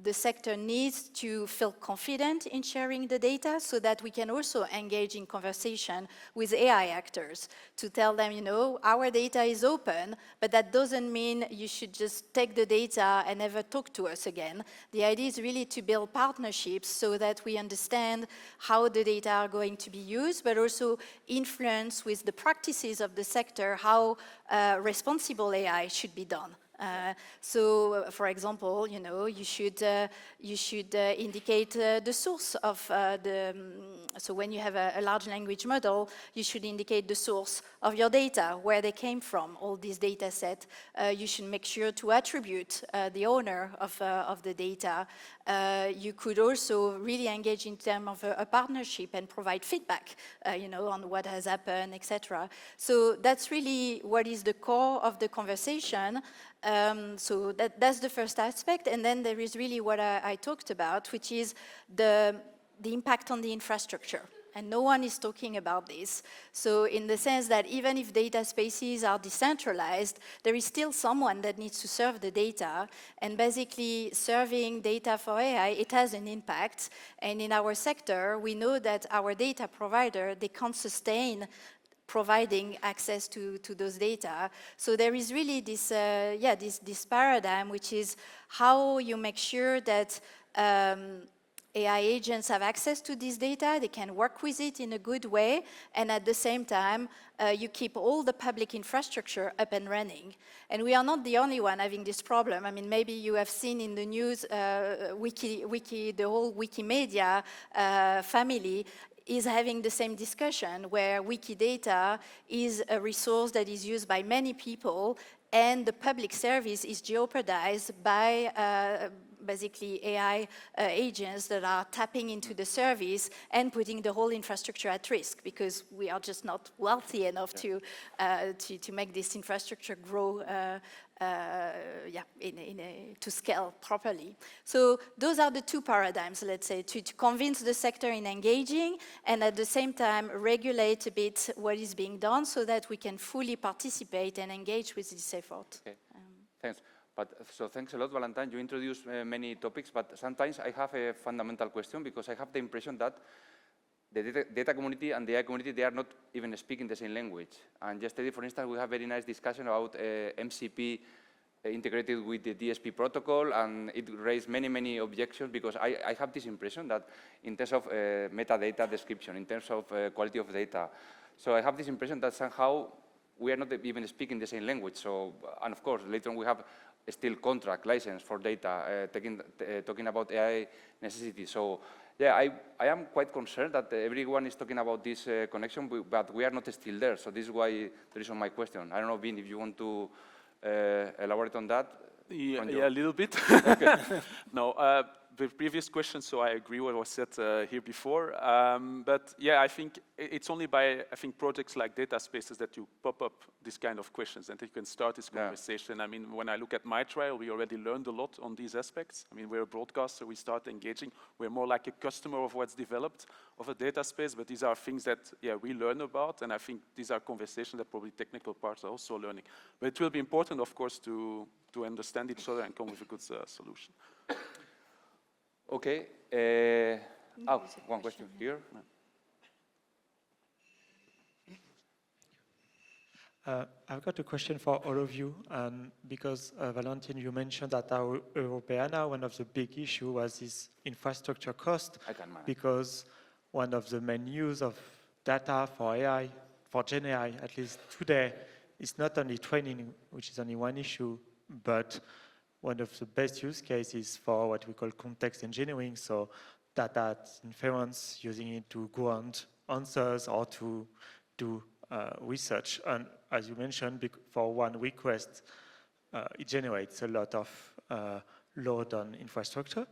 the sector needs to feel confident in sharing the data, so that we can also engage in conversation with AI actors to tell them, you know, our data is open, but that doesn't mean you should just take the data and never talk to us again. The idea is really to build partnerships so that we understand how the data are going to be used, but also influence with the practices of the sector how responsible AI should be done. So, for example, you know, you should indicate the source of so when you have a large language model, you should indicate the source of your data, where they came from, all these data set. You should make sure to attribute the owner of the data. You could also really engage in terms of a partnership and provide feedback, you know, on what has happened, etc. So that's really what is the core of the conversation. So that's the first aspect, and then there is really what I talked about, which is the impact on the infrastructure. And no one is talking about this. So in the sense that even if data spaces are decentralized, there is still someone that needs to serve the data. And basically serving data for AI, it has an impact. And in our sector, we know that our data provider, they can't sustain providing access to those data. So there is really this, this paradigm, which is how you make sure that AI agents have access to this data, they can work with it in a good way, and at the same time, you keep all the public infrastructure up and running. And we are not the only one having this problem. I mean, maybe you have seen in the news, the whole Wikimedia family is having the same discussion, where Wikidata is a resource that is used by many people, and the public service is jeopardized by basically AI agents that are tapping into the service and putting the whole infrastructure at risk, because we are just not wealthy enough to make this infrastructure grow to scale properly. So those are the two paradigms, let's say, to convince the sector in engaging, and at the same time regulate a bit what is being done so that we can fully participate and engage with this effort. Okay. Thanks. So thanks a lot, Valentine. You introduced many topics, but sometimes I have a fundamental question, because I have the impression that the data community and the AI community, they are not even speaking the same language. And yesterday, for instance, we have a very nice discussion about MCP integrated with the DSP protocol, and it raised many, many objections, because I have this impression that in terms of metadata description, in terms of quality of data, so I have this impression that somehow we are not even speaking the same language. So, and of course, later on we have still contract license for data, talking about AI necessity. So, yeah, I am quite concerned that everyone is talking about this connection, but we are not still there. So this is why the reason my question. I don't know, Vin, if you want to elaborate on that. Yeah, a little bit. No, the previous question, so I agree with what was said here before. But yeah, I think it's only by, projects like Data Spaces that you pop up this kind of questions and you can start this conversation. I mean, when I look at my trial, we already learned a lot on these aspects. I mean, we're a broadcaster, we start engaging. We're more like a customer of what's developed of a data space, but these are things that, yeah, we learn about, and I think these are conversations that probably technical parts are also learning. But it will be important, of course, to understand each other and come with a good solution. Okay. One question here. I've got a question for all of you, because Valentin, you mentioned that our Europeana, one of the big issues was this infrastructure cost, because one of the main use of data for AI, for Gen AI, at least today, is not only training, which is only one issue, but one of the best use cases for what we call context engineering, so data inference, using it to grant answers or to do research. And as you mentioned, for one request, it generates a lot of load on infrastructure,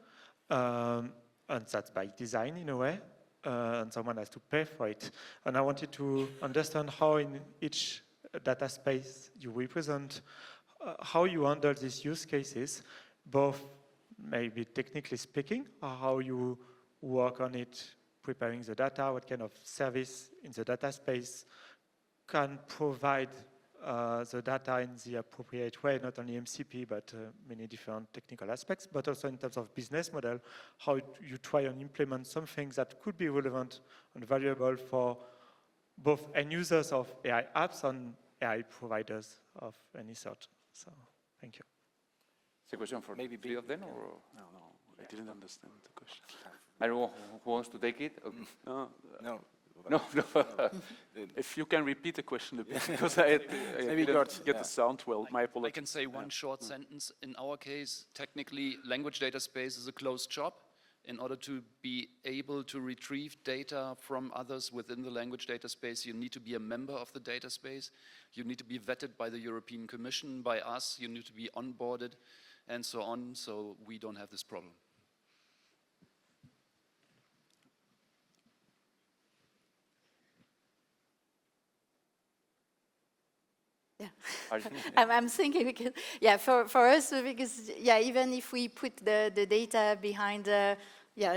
and that's by design in a way, and someone has to pay for it. And I wanted to understand how in each data space you represent, how you handle these use cases, both maybe technically speaking, or how you work on it, preparing the data, what kind of service in the data space can provide the data in the appropriate way, not only MCP, but many different technical aspects, but also in terms of business model, how you try and implement something that could be relevant and valuable for both end users of AI apps and AI providers of any sort. So, thank you. It's a question for maybe three of them, or? No, I didn't understand the question. I don't know who wants to take it. Okay. No. If you can repeat the question a bit, because I didn't get the sound well. My apologies. I can say one short sentence. In our case, technically, language data space is a closed shop. In order to be able to retrieve data from others within the language data space, you need to be a member of the data space. You need to be vetted by the European Commission, by us. You need to be onboarded, and so on. So we don't have this problem. I'm thinking because, for us, because, even if we put the data behind, I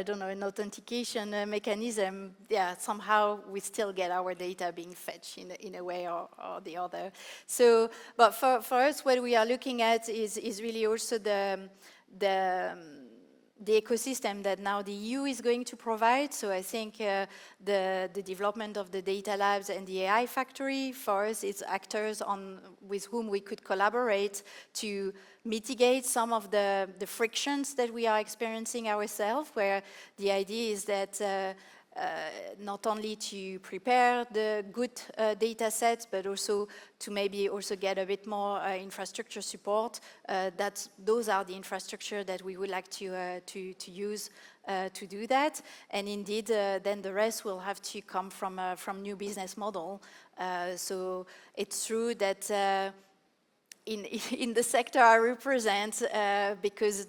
don't know, an authentication mechanism, somehow we still get our data being fetched in a way or the other. So, but for us, what we are looking at is really also the ecosystem that now the EU is going to provide. So I think the development of the data labs and the AI factory, for us, it's actors with whom we could collaborate to mitigate some of the frictions that we are experiencing ourselves, where the idea is that not only to prepare the good data sets, but also to maybe also get a bit more infrastructure support. Those are the infrastructure that we would like to use to do that. And indeed, then the rest will have to come from new business model. So it's true that in the sector I represent, because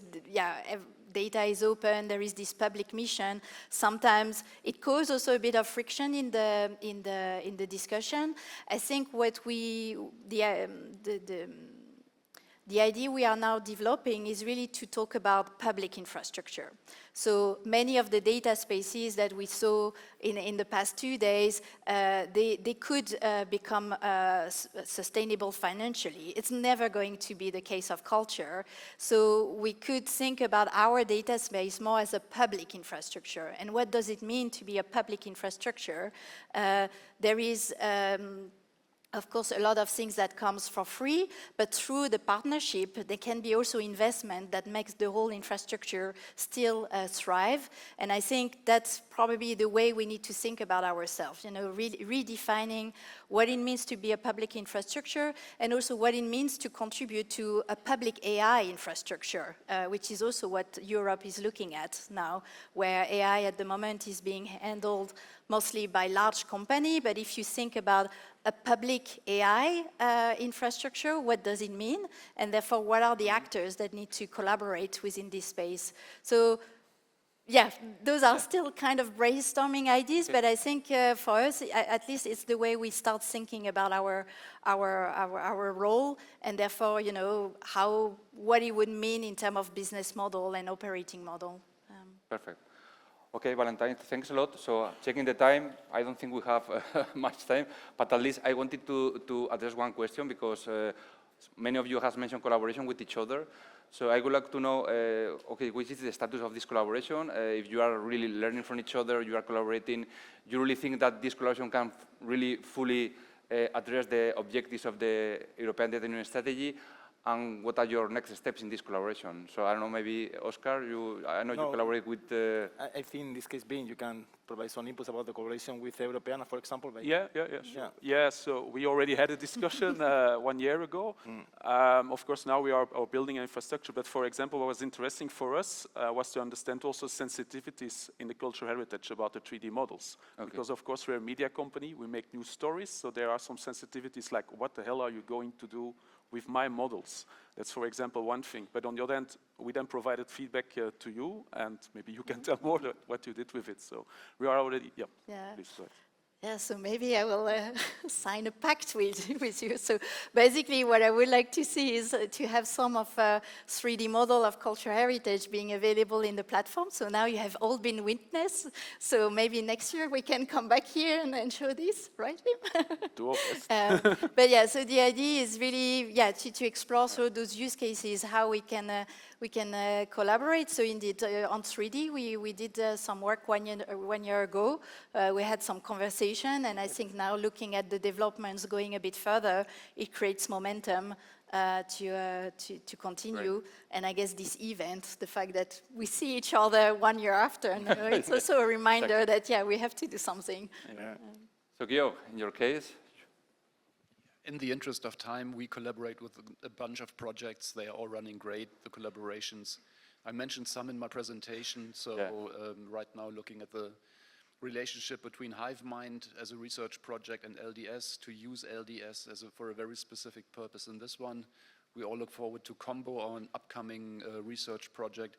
data is open, there is this public mission. Sometimes it causes also a bit of friction in the discussion. I think what the The idea we are now developing is really to talk about public infrastructure. So many of the data spaces that we saw in the past 2 days, they could become sustainable financially. It's never going to be the case of culture. So we could think about our data space more as a public infrastructure. And what does it mean to be a public infrastructure? There is of course, a lot of things that comes for free, but through the partnership, there can be also investment that makes the whole infrastructure still thrive. And I think that's probably the way we need to think about ourselves, you know, redefining what it means to be a public infrastructure and also what it means to contribute to a public AI infrastructure, which is also what Europe is looking at now, where AI at the moment is being handled mostly by large companies, but if you think about a public AI infrastructure, what does it mean? And therefore, what are the actors that need to collaborate within this space? So, yeah, those are still kind of brainstorming ideas, but I think for us, at least it's the way we start thinking about our role, and therefore, you know, what it would mean in terms of business model and operating model. Perfect. Okay, Valentine, thanks a lot. So checking the time, I don't think we have much time, but at least I wanted to address one question because many of you have mentioned collaboration with each other. So I would like to know, okay, which is the status of this collaboration? If you are really learning from each other, you are collaborating, you really think that this collaboration can really fully address the objectives of the European Data Union strategy? And what are your next steps in this collaboration? So I don't know, maybe Oscar, I know you collaborate with... I think in this case, Ben, you can provide some inputs about the collaboration with Europeana, for example. Like, Sure. Yeah, so we already had a discussion 1 year ago. Of course, now we are building an infrastructure, but for example, what was interesting for us was to understand also sensitivities in the cultural heritage about the 3D models. Okay. Because of course, we're a media company, we make news stories, so there are some sensitivities like, what the hell are you going to do with my models? That's, for example, one thing. But on the other hand, we then provided feedback to you, and maybe you can tell more what you did with it. So we are already, please go ahead. Yeah, so maybe I will sign a pact with you. So basically what I would like to see is to have some of 3D model of cultural heritage being available in the platform. So now you have all been witnessed. So maybe next year we can come back here and show this, right, Wim? Do our best. But yeah, so the idea is really, to explore so those use cases, how we can collaborate. So indeed, on 3D, we did some work 1 year ago. We had some conversation, and I think now looking at the developments going a bit further, it creates momentum to continue. Right. And I guess this event, the fact that we see each other 1 year after, you know, it's also a reminder that, we have to do something. Yeah. So Guillaume, in your case? In the interest of time, we collaborate with a bunch of projects. They are all running great, the collaborations. I mentioned some in my presentation. So right now looking at the relationship between HiveMind as a research project and LDS to use LDS for a very specific purpose in this one. We all look forward to Combo, our upcoming research project,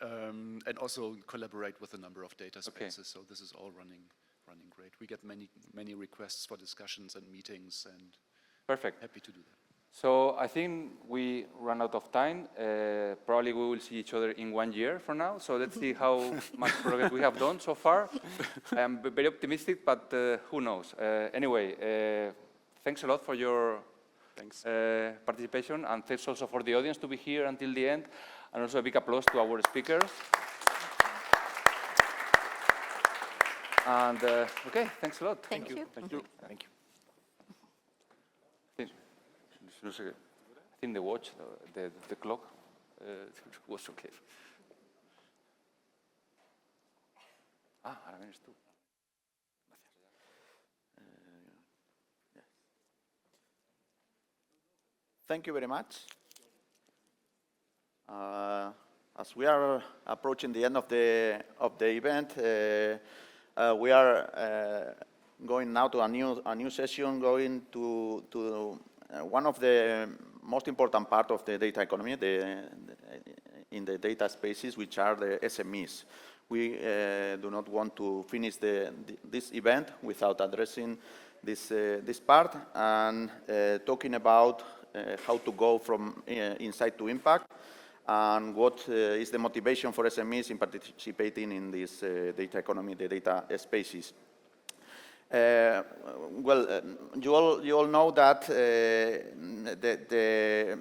and also collaborate with a number of data spaces. Okay. So this is all running great. We get many requests for discussions and meetings, and perfect. Happy to do that. So I think we run out of time. Probably we will see each other in 1 year from now. So let's see how much progress we have done so far. I am very optimistic, but who knows? Anyway, thanks a lot for your participation, and thanks also for the audience to be here until the end, and also a big applause to our speakers. And okay, thanks a lot. Thank you. Thank you. Thank you. I think the watch, the clock was okay. Ahora vienes tú. Thank you very much. As we are approaching the end of the event, we are going now to a new session, going to one of the most important part of the data economy in the data spaces, which are the SMEs. We do not want to finish this event without addressing this part and talking about how to go from insight to impact, and what is the motivation for SMEs in participating in this data economy, the data spaces. You all know that the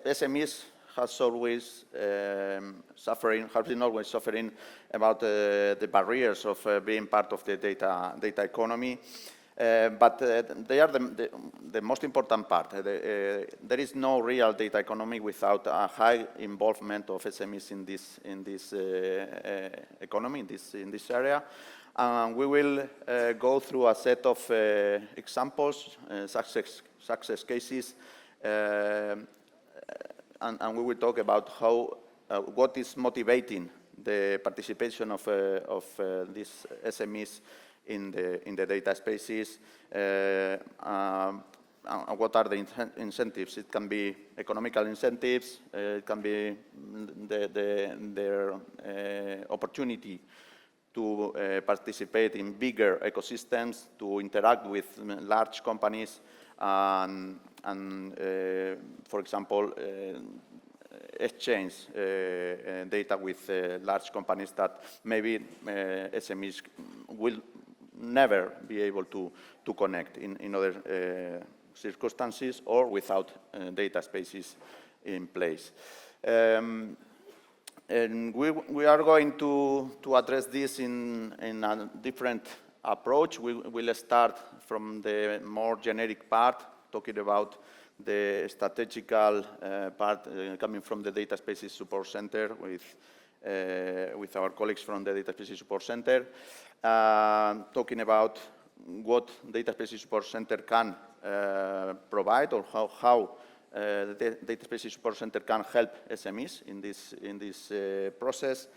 SMEs has always been always suffering about the barriers of being part of the data economy. But they are the most important part. There is no real data economy without a high involvement of SMEs in this economy, in this area. We will go through a set of examples, success cases, and we will talk about how what is motivating the participation of these SMEs in the data spaces, and what are the incentives. It can be economical incentives, it can be their opportunity to participate in bigger ecosystems, to interact with large companies, and for example, exchange data with large companies that maybe SMEs will never be able to connect in other circumstances or without data spaces in place. And we are going to address this in a different approach. We will start from the more generic part, talking about the strategical part coming from the Data Spaces Support Center with our colleagues from the Data Spaces Support Center, talking about what Data Spaces Support Center can provide, or how the Data Spaces Support Center can help SMEs in this process.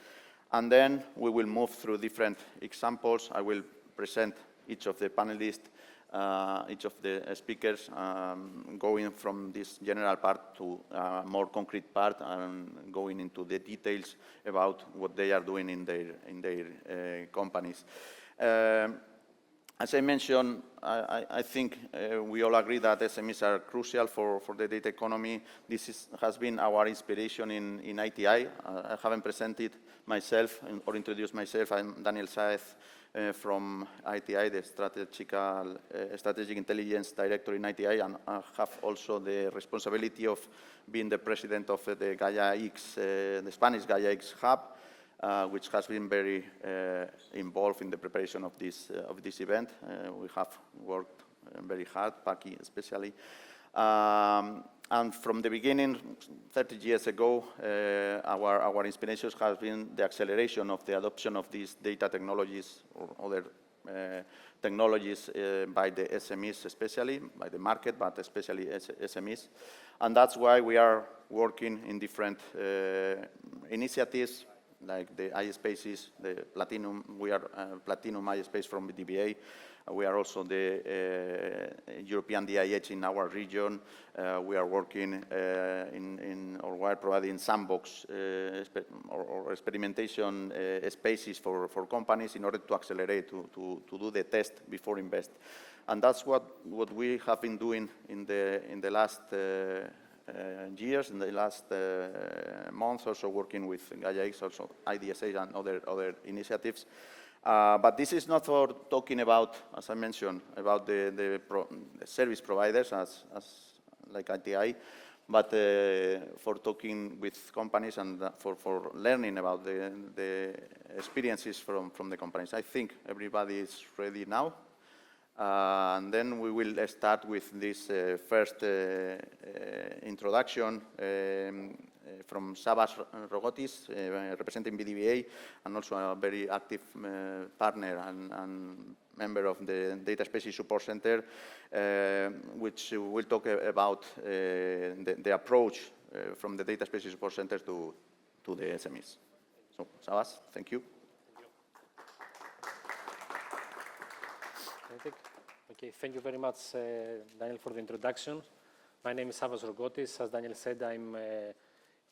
And then we will move through different examples. I will present each of the panelists, each of the speakers, going from this general part to a more concrete part and going into the details about what they are doing in their companies. As I mentioned, I think we all agree that SMEs are crucial for the data economy. This has been our inspiration in ITI. I haven't presented myself or introduced myself. I'm Daniel Saez from ITI, the Strategic Intelligence Director in ITI, and I have also the responsibility of being the president of the Gaia-X, the Spanish Gaia-X Hub, which has been very involved in the preparation of this event. We have worked very hard, Paki especially. And from the beginning, 30 years ago, our inspirations have been the acceleration of the adoption of these data technologies or other technologies by the SMEs, especially by the market, but especially SMEs. And that's why we are working in different initiatives, like the iSpaces, the Platinum. We are Platinum iSpace from the DBA. We are also the European DIH in our region. We are working or we are providing sandbox or experimentation spaces for companies in order to accelerate, to do the test before invest. And that's what we have been doing in the last years, in the last months, also working with Gaia-X, also IDSA and other initiatives. But this is not for talking about, as I mentioned, about the service providers as like ITI, but for talking with companies and for learning about the experiences from the companies. I think everybody is ready now. And then we will start with this first introduction from Sabas Rogotis, representing BDBA, and also a very active partner and member of the Data Spaces Support Center, which will talk about the approach from the Data Spaces Support Center to the SMEs. So, Sabas, thank you. Okay, thank you very much, Daniel, for the introduction. My name is Sabas Rogotis. As Daniel said, I'm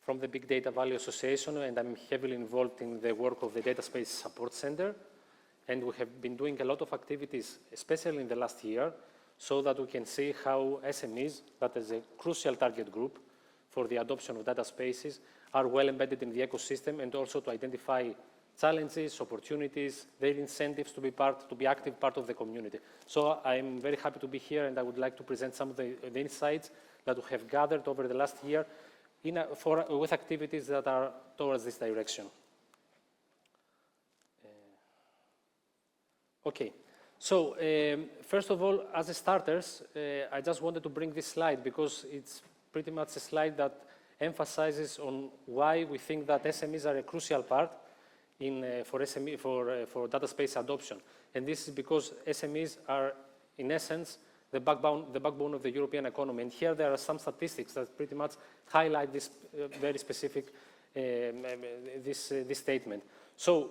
from the Big Data Value Association, and I'm heavily involved in the work of the Data Space Support Center. And we have been doing a lot of activities, especially in the last year, so that we can see how SMEs, that is a crucial target group for the adoption of data spaces, are well embedded in the ecosystem, and also to identify challenges, opportunities, their incentives to be active part of the community. So I'm very happy to be here, and I would like to present some of the insights that we have gathered over the last year with activities that are towards this direction. Okay, so first of all, as a starters, I just wanted to bring this slide because it's pretty much a slide that emphasizes on why we think that SMEs are a crucial part for data space adoption. And this is because SMEs are, in essence, the backbone of the European economy. And here there are some statistics that pretty much highlight this very specific this statement. So,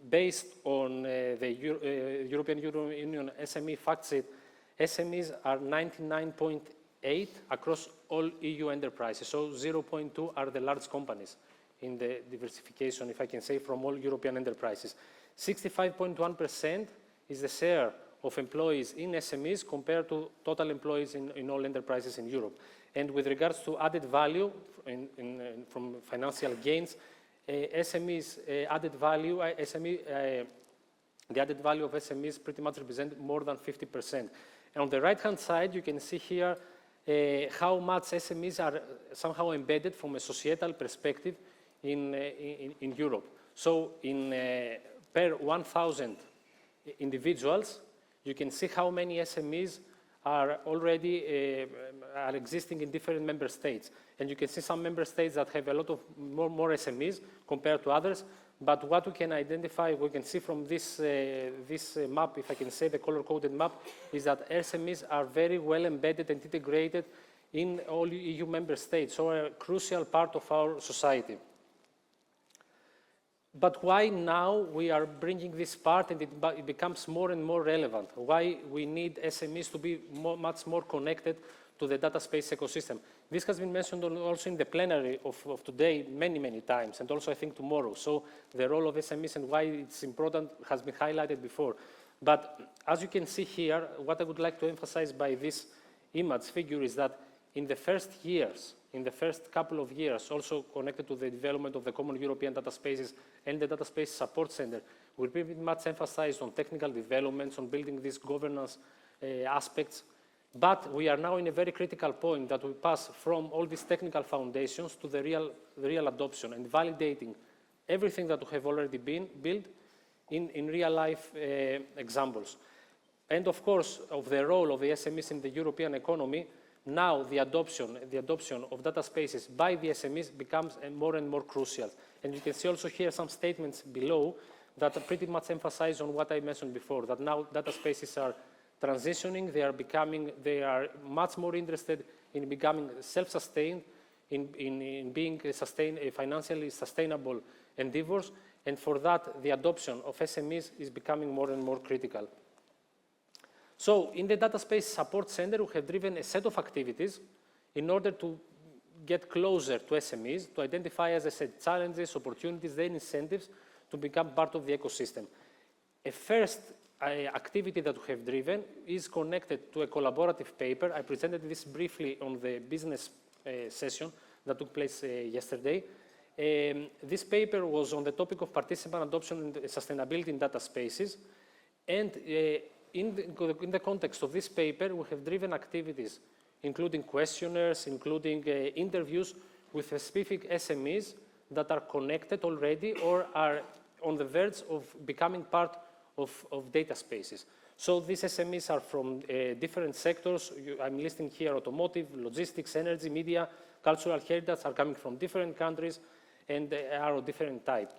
based on the European Union SME fact sheet, SMEs are 99.8 across all EU enterprises. So 0.2 are the large companies in the diversification, if I can say, from all European enterprises. 65.1% is the share of employees in SMEs compared to total employees in all enterprises in Europe. And with regards to added value from financial gains, SMEs added value, the added value of SMEs pretty much represent more than 50%. And on the right-hand side, you can see here how much SMEs are somehow embedded from a societal perspective in Europe. So per 1,000 individuals, you can see how many SMEs are already are existing in different member states. And you can see some member states that have a lot of more SMEs compared to others. But what we can identify, we can see from this map, if I can say the color-coded map, is that SMEs are very well embedded and integrated in all EU member states, so a crucial part of our society. But why now we are bringing this part and it becomes more and more relevant? Why we need SMEs to be much more connected to the data space ecosystem? This has been mentioned also in the plenary of today many times, and also I think tomorrow. So the role of SMEs and why it's important has been highlighted before. But as you can see here, what I would like to emphasize by this image figure is that in the first years, in the first couple of years, also connected to the development of the Common European Data Spaces and the Data Space Support Center, we pretty much emphasized on technical developments, on building these governance aspects. But we are now in a very critical point that we pass from all these technical foundations to the real adoption and validating everything that we have already been built in real-life examples. And of course, of the role of the SMEs in the European economy, now the adoption of data spaces by the SMEs becomes more and more crucial. And you can see also here some statements below that pretty much emphasize on what I mentioned before, that now data spaces are transitioning, they are much more interested in becoming self-sustained, in being financially sustainable endeavors, and for that, the adoption of SMEs is becoming more and more critical. So in the Data Space Support Center, we have driven a set of activities in order to get closer to SMEs, to identify, as I said, challenges, opportunities, their incentives to become part of the ecosystem. A first activity that we have driven is connected to a collaborative paper. I presented this briefly on the business session that took place yesterday. This paper was on the topic of participant adoption and sustainability in data spaces. And in the context of this paper, we have driven activities, including questionnaires, including interviews with specific SMEs that are connected already or are on the verge of becoming part of data spaces. So these SMEs are from different sectors. I'm listing here automotive, logistics, energy, media, cultural heritage, are coming from different countries and are of different type.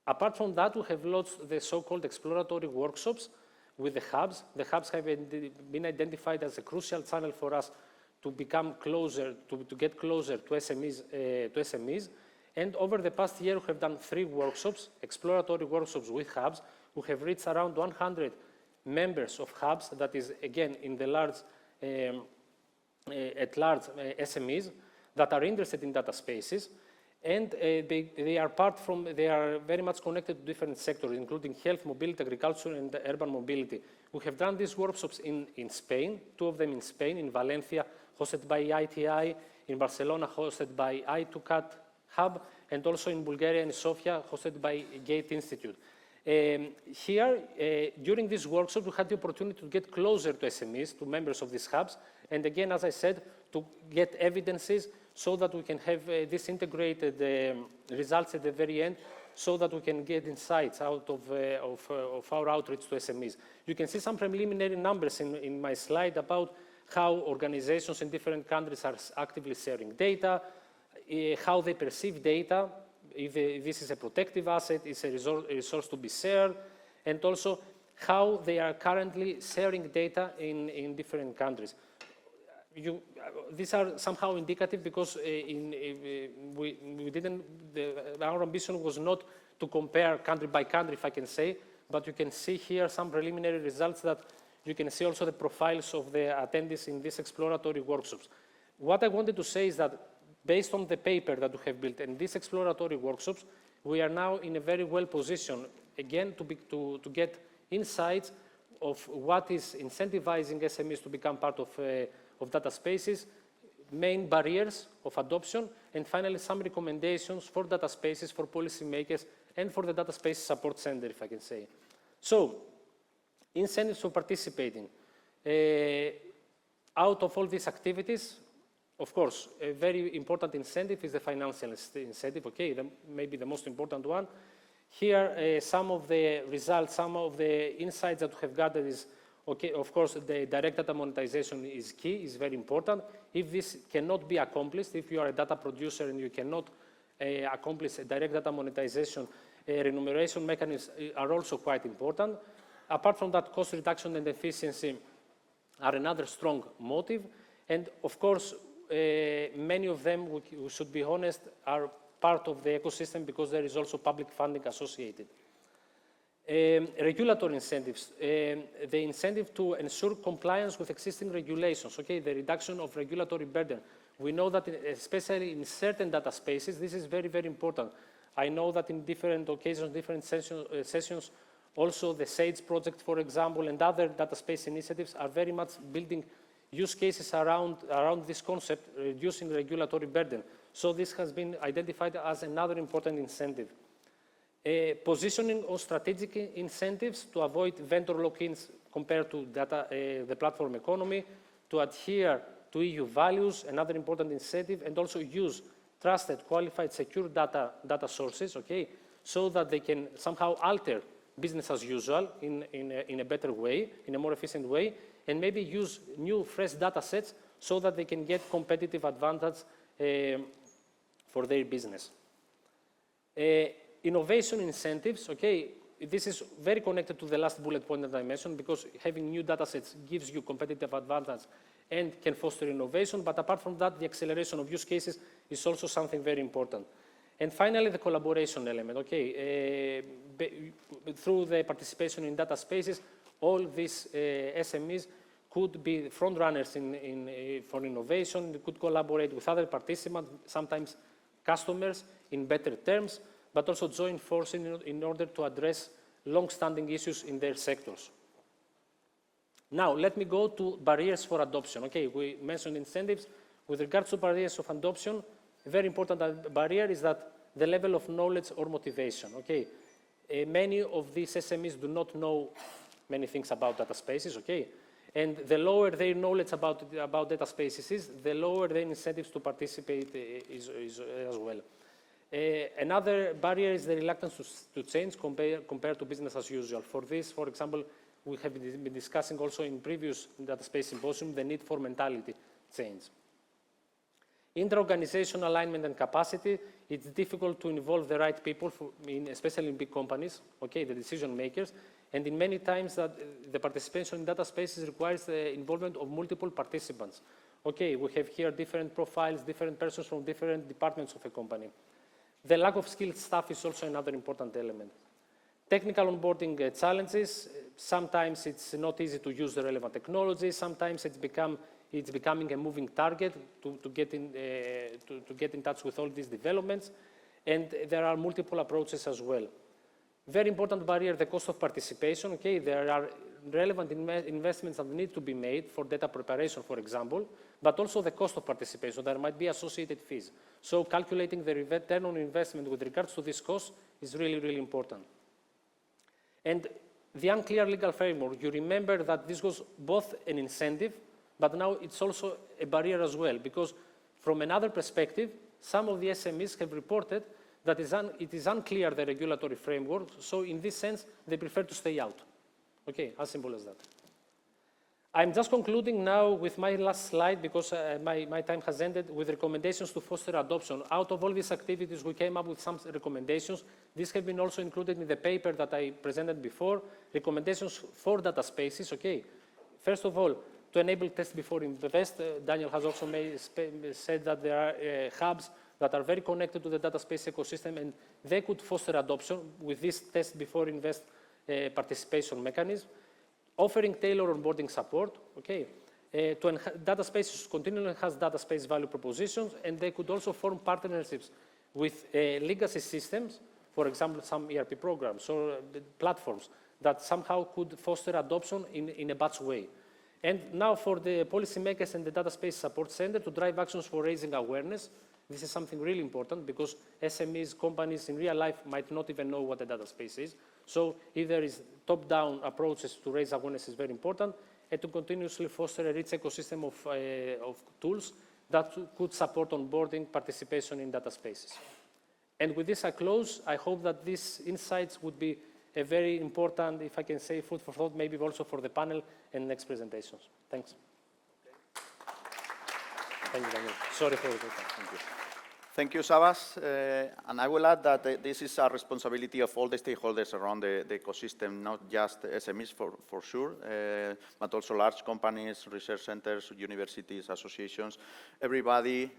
Apart from that, we have launched the so-called exploratory workshops with the hubs. The hubs have been identified as a crucial channel for us to become closer, to get closer to SMEs. And over the past year, we have done 3 workshops, exploratory workshops with hubs. We have reached around 100 members of hubs, that is, again, in the large, at large SMEs that are interested in data spaces. And they are very much connected to different sectors, including health, mobility, agriculture, and urban mobility. We have done these workshops in Spain, 2 of them in Spain, in Valencia, hosted by ITI, in Barcelona, hosted by I2CAT Hub, and also in Bulgaria and Sofia, hosted by Gate Institute. Here, during these workshops, we had the opportunity to get closer to SMEs, to members of these hubs, and again, as I said, to get evidences so that we can have this integrated results at the very end, so that we can get insights out of our outreach to SMEs. You can see some preliminary numbers in my slide about how organizations in different countries are actively sharing data, how they perceive data, if this is a protective asset, is a resource to be shared, and also how they are currently sharing data in different countries. These are somehow indicative because our ambition was not to compare country by country, if I can say, but you can see here some preliminary results that you can see also the profiles of the attendees in these exploratory workshops. What I wanted to say is that based on the paper that we have built and these exploratory workshops, we are now in a very well position, again, to get insights of what is incentivizing SMEs to become part of data spaces, main barriers of adoption, and finally some recommendations for data spaces, for policymakers, and for the Data Space Support Center, if I can say. So, incentives for participating. Out of all these activities, of course, a very important incentive is the financial incentive, okay, maybe the most important one. Here, some of the results, some of the insights that we have gathered is, okay, of course, the direct data monetization is key, is very important. If this cannot be accomplished, if you are a data producer and you cannot accomplish a direct data monetization, remuneration mechanisms are also quite important. Apart from that, cost reduction and efficiency are another strong motive. And of course, many of them, we should be honest, are part of the ecosystem because there is also public funding associated. Regulatory incentives, the incentive to ensure compliance with existing regulations, okay, the reduction of regulatory burden. We know that especially in certain data spaces, this is very, very important. I know that in different occasions, different sessions, also the SAGE project, for example, and other data space initiatives are very much building use cases around this concept, reducing regulatory burden. So this has been identified as another important incentive. Positioning of strategic incentives to avoid vendor lock-ins compared to the platform economy, to adhere to EU values, another important incentive, and also use trusted, qualified, secure data sources, okay, so that they can somehow alter business as usual in a better way, in a more efficient way, and maybe use new, fresh data sets so that they can get competitive advantage for their business. Innovation incentives, okay, this is very connected to the last bullet point that I mentioned because having new data sets gives you competitive advantage and can foster innovation, but apart from that, the acceleration of use cases is also something very important. And finally, the collaboration element, okay, through the participation in data spaces, all these SMEs could be front runners for innovation, they could collaborate with other participants, sometimes customers in better terms, but also join forces in order to address long-standing issues in their sectors. Now, let me go to barriers for adoption. Okay, we mentioned incentives. With regards to barriers of adoption, a very important barrier is that the level of knowledge or motivation. Okay, many of these SMEs do not know many things about data spaces. Okay, and the lower their knowledge about data spaces is, the lower their incentives to participate is as well. Another barrier is the reluctance to change compared to business as usual. For this, for example, we have been discussing also in previous Data Space Symposium the need for mentality change. Inter-organizational alignment and capacity, it's difficult to involve the right people, especially in big companies, okay, the decision makers, and in many times that the participation in data spaces requires the involvement of multiple participants. Okay, we have here different profiles, different persons from different departments of a company. The lack of skilled staff is also another important element. Technical onboarding challenges, sometimes it's not easy to use the relevant technology, sometimes it's become It's becoming a moving target to get in touch with all these developments. And there are multiple approaches as well. Very important barrier, the cost of participation. Okay, there are relevant investments that need to be made for data preparation, for example, but also the cost of participation. There might be associated fees. So calculating the return on investment with regards to this cost is really, really important. And the unclear legal framework, you remember that this was both an incentive, but now it's also a barrier as well, because from another perspective, some of the SMEs have reported that it is unclear, the regulatory framework, so in this sense, they prefer to stay out. Okay, as simple as that. I'm just concluding now with my last slide because my time has ended with recommendations to foster adoption. Out of all these activities, we came up with some recommendations. These have been also included in the paper that I presented before, recommendations for data spaces, okay. First of all, to enable test before invest, Daniel has also said that there are hubs that are very connected to the data space ecosystem and they could foster adoption with this test before invest participation mechanism. Offering tailored onboarding support, okay. Data spaces continually enhance data space value propositions, and they could also form partnerships with legacy systems, for example, some ERP programs or platforms that somehow could foster adoption in a batch way. And now for the policymakers and the Data Space Support Center to drive actions for raising awareness. This is something really important because SMEs, companies in real life might not even know what a data space is. So if there is top-down approaches to raise awareness is very important, and to continuously foster a rich ecosystem of tools that could support onboarding participation in data spaces. And with this I close. I hope that these insights would be a very important, if I can say, food for thought, maybe also for the panel and next presentations. Thanks. Thank you, Daniel. Sorry for the time. Thank you. Thank you, Sabas. And I will add that this is a responsibility of all the stakeholders around the ecosystem, not just SMEs for sure, but also large companies, research centers, universities, associations. Everybody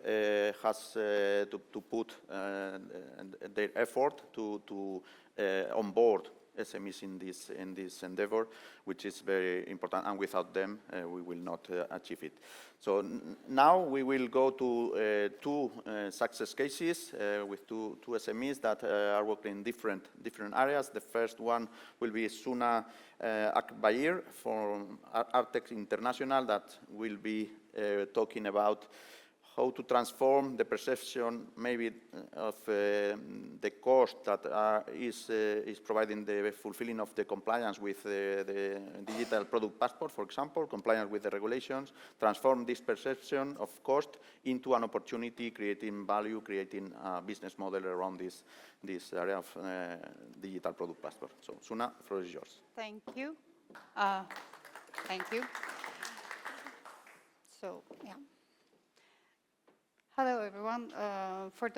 has to put their effort to onboard SMEs in this endeavor, which is very important, and without them, we will not achieve it. So now we will go to two success cases with two SMEs that are working in different areas. The first one will be Suna Akbayir from Artex International that will be talking about how to transform the perception maybe of the cost that is providing the fulfilling of the compliance with the digital product passport, for example, compliance with the regulations, transform this perception of cost into an opportunity, creating value, creating a business model around this area of digital product passport. So Suna, the floor is yours. Thank you. Thank you. So, yeah. Hello, everyone. For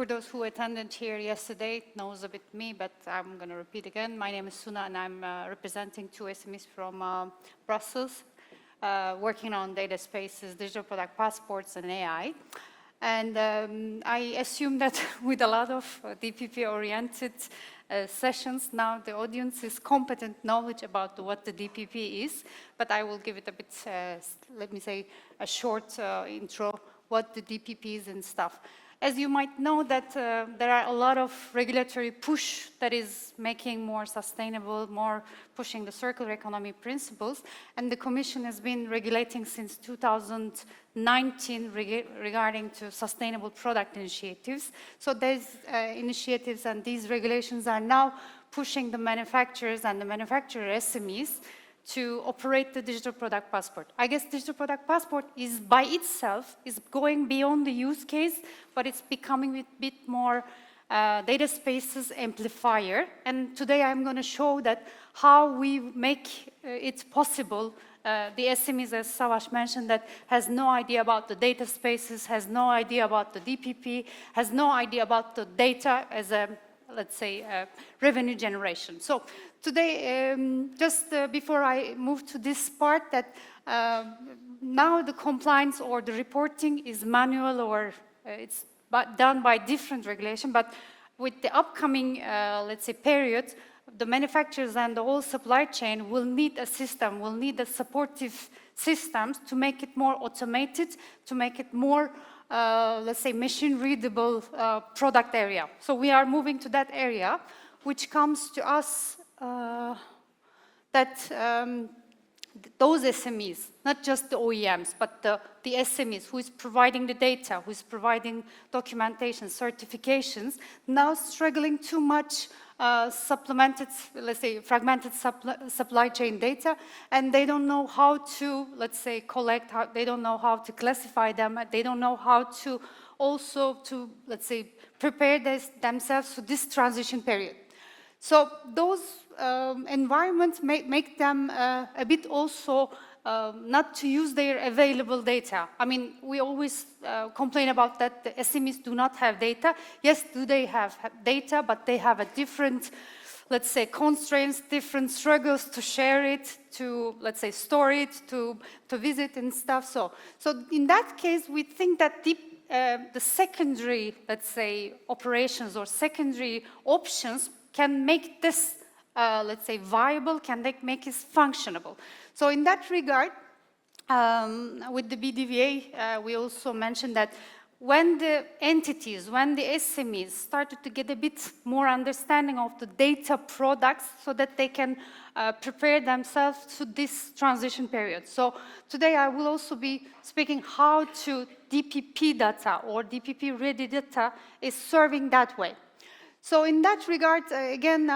those who attended here yesterday, knows a bit me, but I'm going to repeat again. My name is Suna, and I'm representing two SMEs from Brussels, working on data spaces, digital product passports, and AI. And I assume that with a lot of DPP-oriented sessions, now the audience is competent knowledge about what the DPP is, but I will give it a bit, let me say, a short intro, what the DPP is and stuff. As you might know that there are a lot of regulatory push that is making more sustainable, more pushing the circular economy principles, and the Commission has been regulating since 2019 regarding to sustainable product initiatives. So these initiatives and these regulations are now pushing the manufacturers and the manufacturer SMEs to operate the digital product passport. I guess digital product passport is by itself is going beyond the use case, but it's becoming a bit more data spaces amplifier. And today I'm going to show that how we make it possible. The SMEs, as Savas mentioned, that has no idea about the data spaces, has no idea about the DPP, has no idea about the data as a, let's say, revenue generation. So today, just before I move to this part, that now the compliance or the reporting is manual or it's done by different regulation, but with the upcoming, let's say, period, the manufacturers and the whole supply chain will need a system, will need a supportive systems to make it more automated, to make it more, let's say, machine-readable product area. So we are moving to that area, which comes to us that those SMEs, not just the OEMs, but the SMEs who is providing the data, who is providing documentation, certifications, now struggling too much supplemented, let's say, fragmented supply chain data, and they don't know how to, let's say, collect, they don't know how to classify them, they don't know how to also to, let's say, prepare themselves for this transition period. So those environments make them a bit also not to use their available data. I mean, we always complain about that the SMEs do not have data. Yes, they have data, but they have a different, let's say, constraints, different struggles to share it, to, let's say, store it, to visit and stuff. So in that case, we think that the secondary, let's say, operations or secondary options can make this, let's say, viable, can make it functionable. So in that regard, with the BDVA, we also mentioned that when the entities, when the SMEs started to get a bit more understanding of the data products so that they can prepare themselves to this transition period. So today I will also be speaking how to DPP data or DPP-ready data is serving that way. So in that regard, again,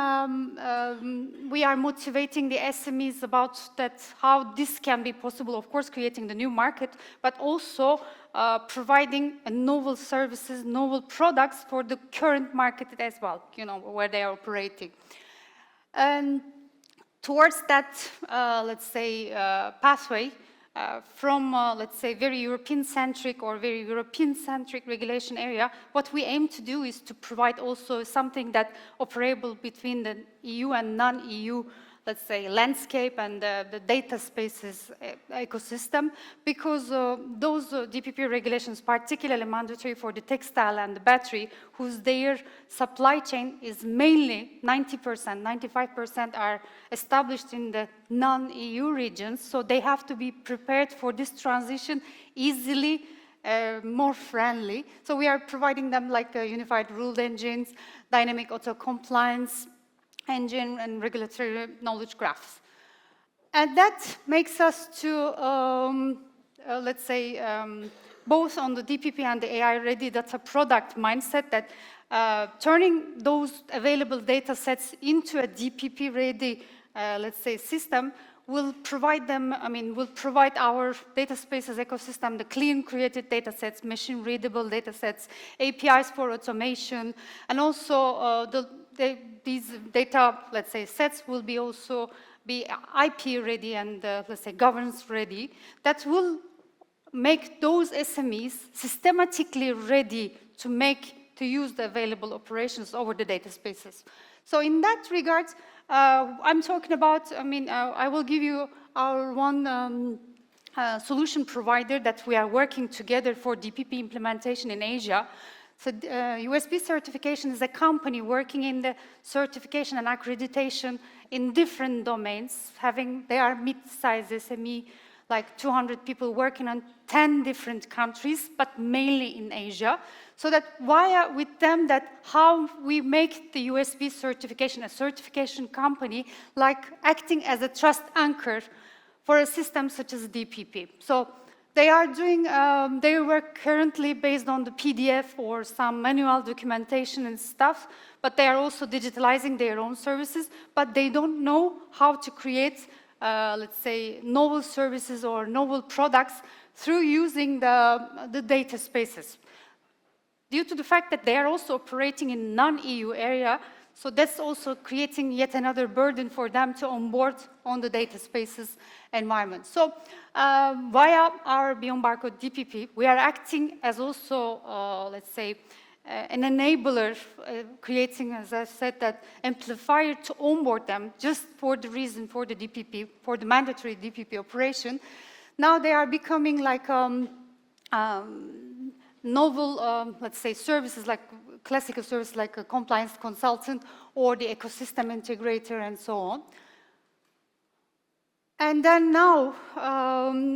we are motivating the SMEs about that, how this can be possible, of course, creating the new market, but also providing novel services, novel products for the current market as well, you know, where they are operating. And towards that, let's say, pathway, from, let's say, very European-centric or very European-centric regulation area, what we aim to do is to provide also something that operable between the EU and non-EU, let's say, landscape and the data spaces ecosystem, because those DPP regulations, particularly mandatory for the textile and the battery, whose their supply chain is mainly 90%, 95% are established in the non-EU regions, so they have to be prepared for this transition easily, more friendly. So we are providing them like unified rule engines, dynamic auto-compliance engine, and regulatory knowledge graphs. And that makes us to, let's say, both on the DPP and the AI-ready data product mindset, that turning those available data sets into a DPP-ready, let's say, system will provide them, I mean, will provide our data spaces ecosystem the clean created data sets, machine-readable data sets, APIs for automation, and also these data, let's say, sets will be also be IP ready and, let's say, governance ready. That will make those SMEs systematically ready to use the available operations over the data spaces. So in that regard, I'm talking about, I mean, I will give you our one solution provider that we are working together for DPP implementation in Asia. So USB certification is a company working in the certification and accreditation in different domains, they are mid-sized SME, like 200 people working on 10 different countries, but mainly in Asia. So that via with them, that how we make the USB certification, a certification company, like acting as a trust anchor for a system such as DPP. So they are doing their work currently based on the PDF or some manual documentation and stuff, but they are also digitalizing their own services, but they don't know how to create, let's say, novel services or novel products through using the data spaces. Due to the fact that they are also operating in non-EU area, so that's also creating yet another burden for them to onboard on the data spaces environment. So via our Beyond Barcode DPP, we are acting as also, let's say, an enabler, creating, as I said, that amplifier to onboard them just for the reason for the DPP, for the mandatory DPP operation. Now they are becoming like novel, let's say, services like classical service like a compliance consultant or the ecosystem integrator and so on. And then now,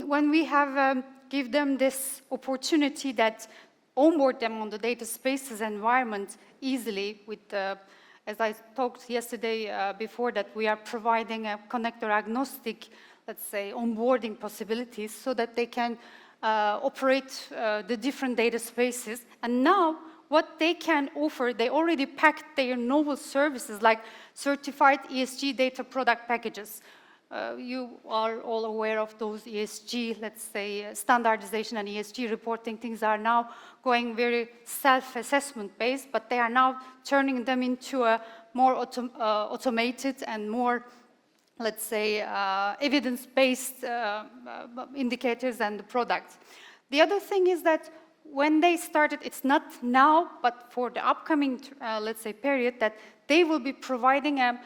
when we have give them this opportunity that onboard them on the data spaces environment easily with, as I talked yesterday before, that we are providing a connector agnostic, let's say, onboarding possibilities so that they can operate the different data spaces. And now, what they can offer, they already packed their novel services like certified ESG data product packages. You are all aware of those ESG, let's say, standardization and ESG reporting. Things are now going very self-assessment based, but they are now turning them into a more automated and more, let's say, evidence-based indicators and the products. The other thing is that when they started, it's not now, but for the upcoming, let's say, period, that they will be providing a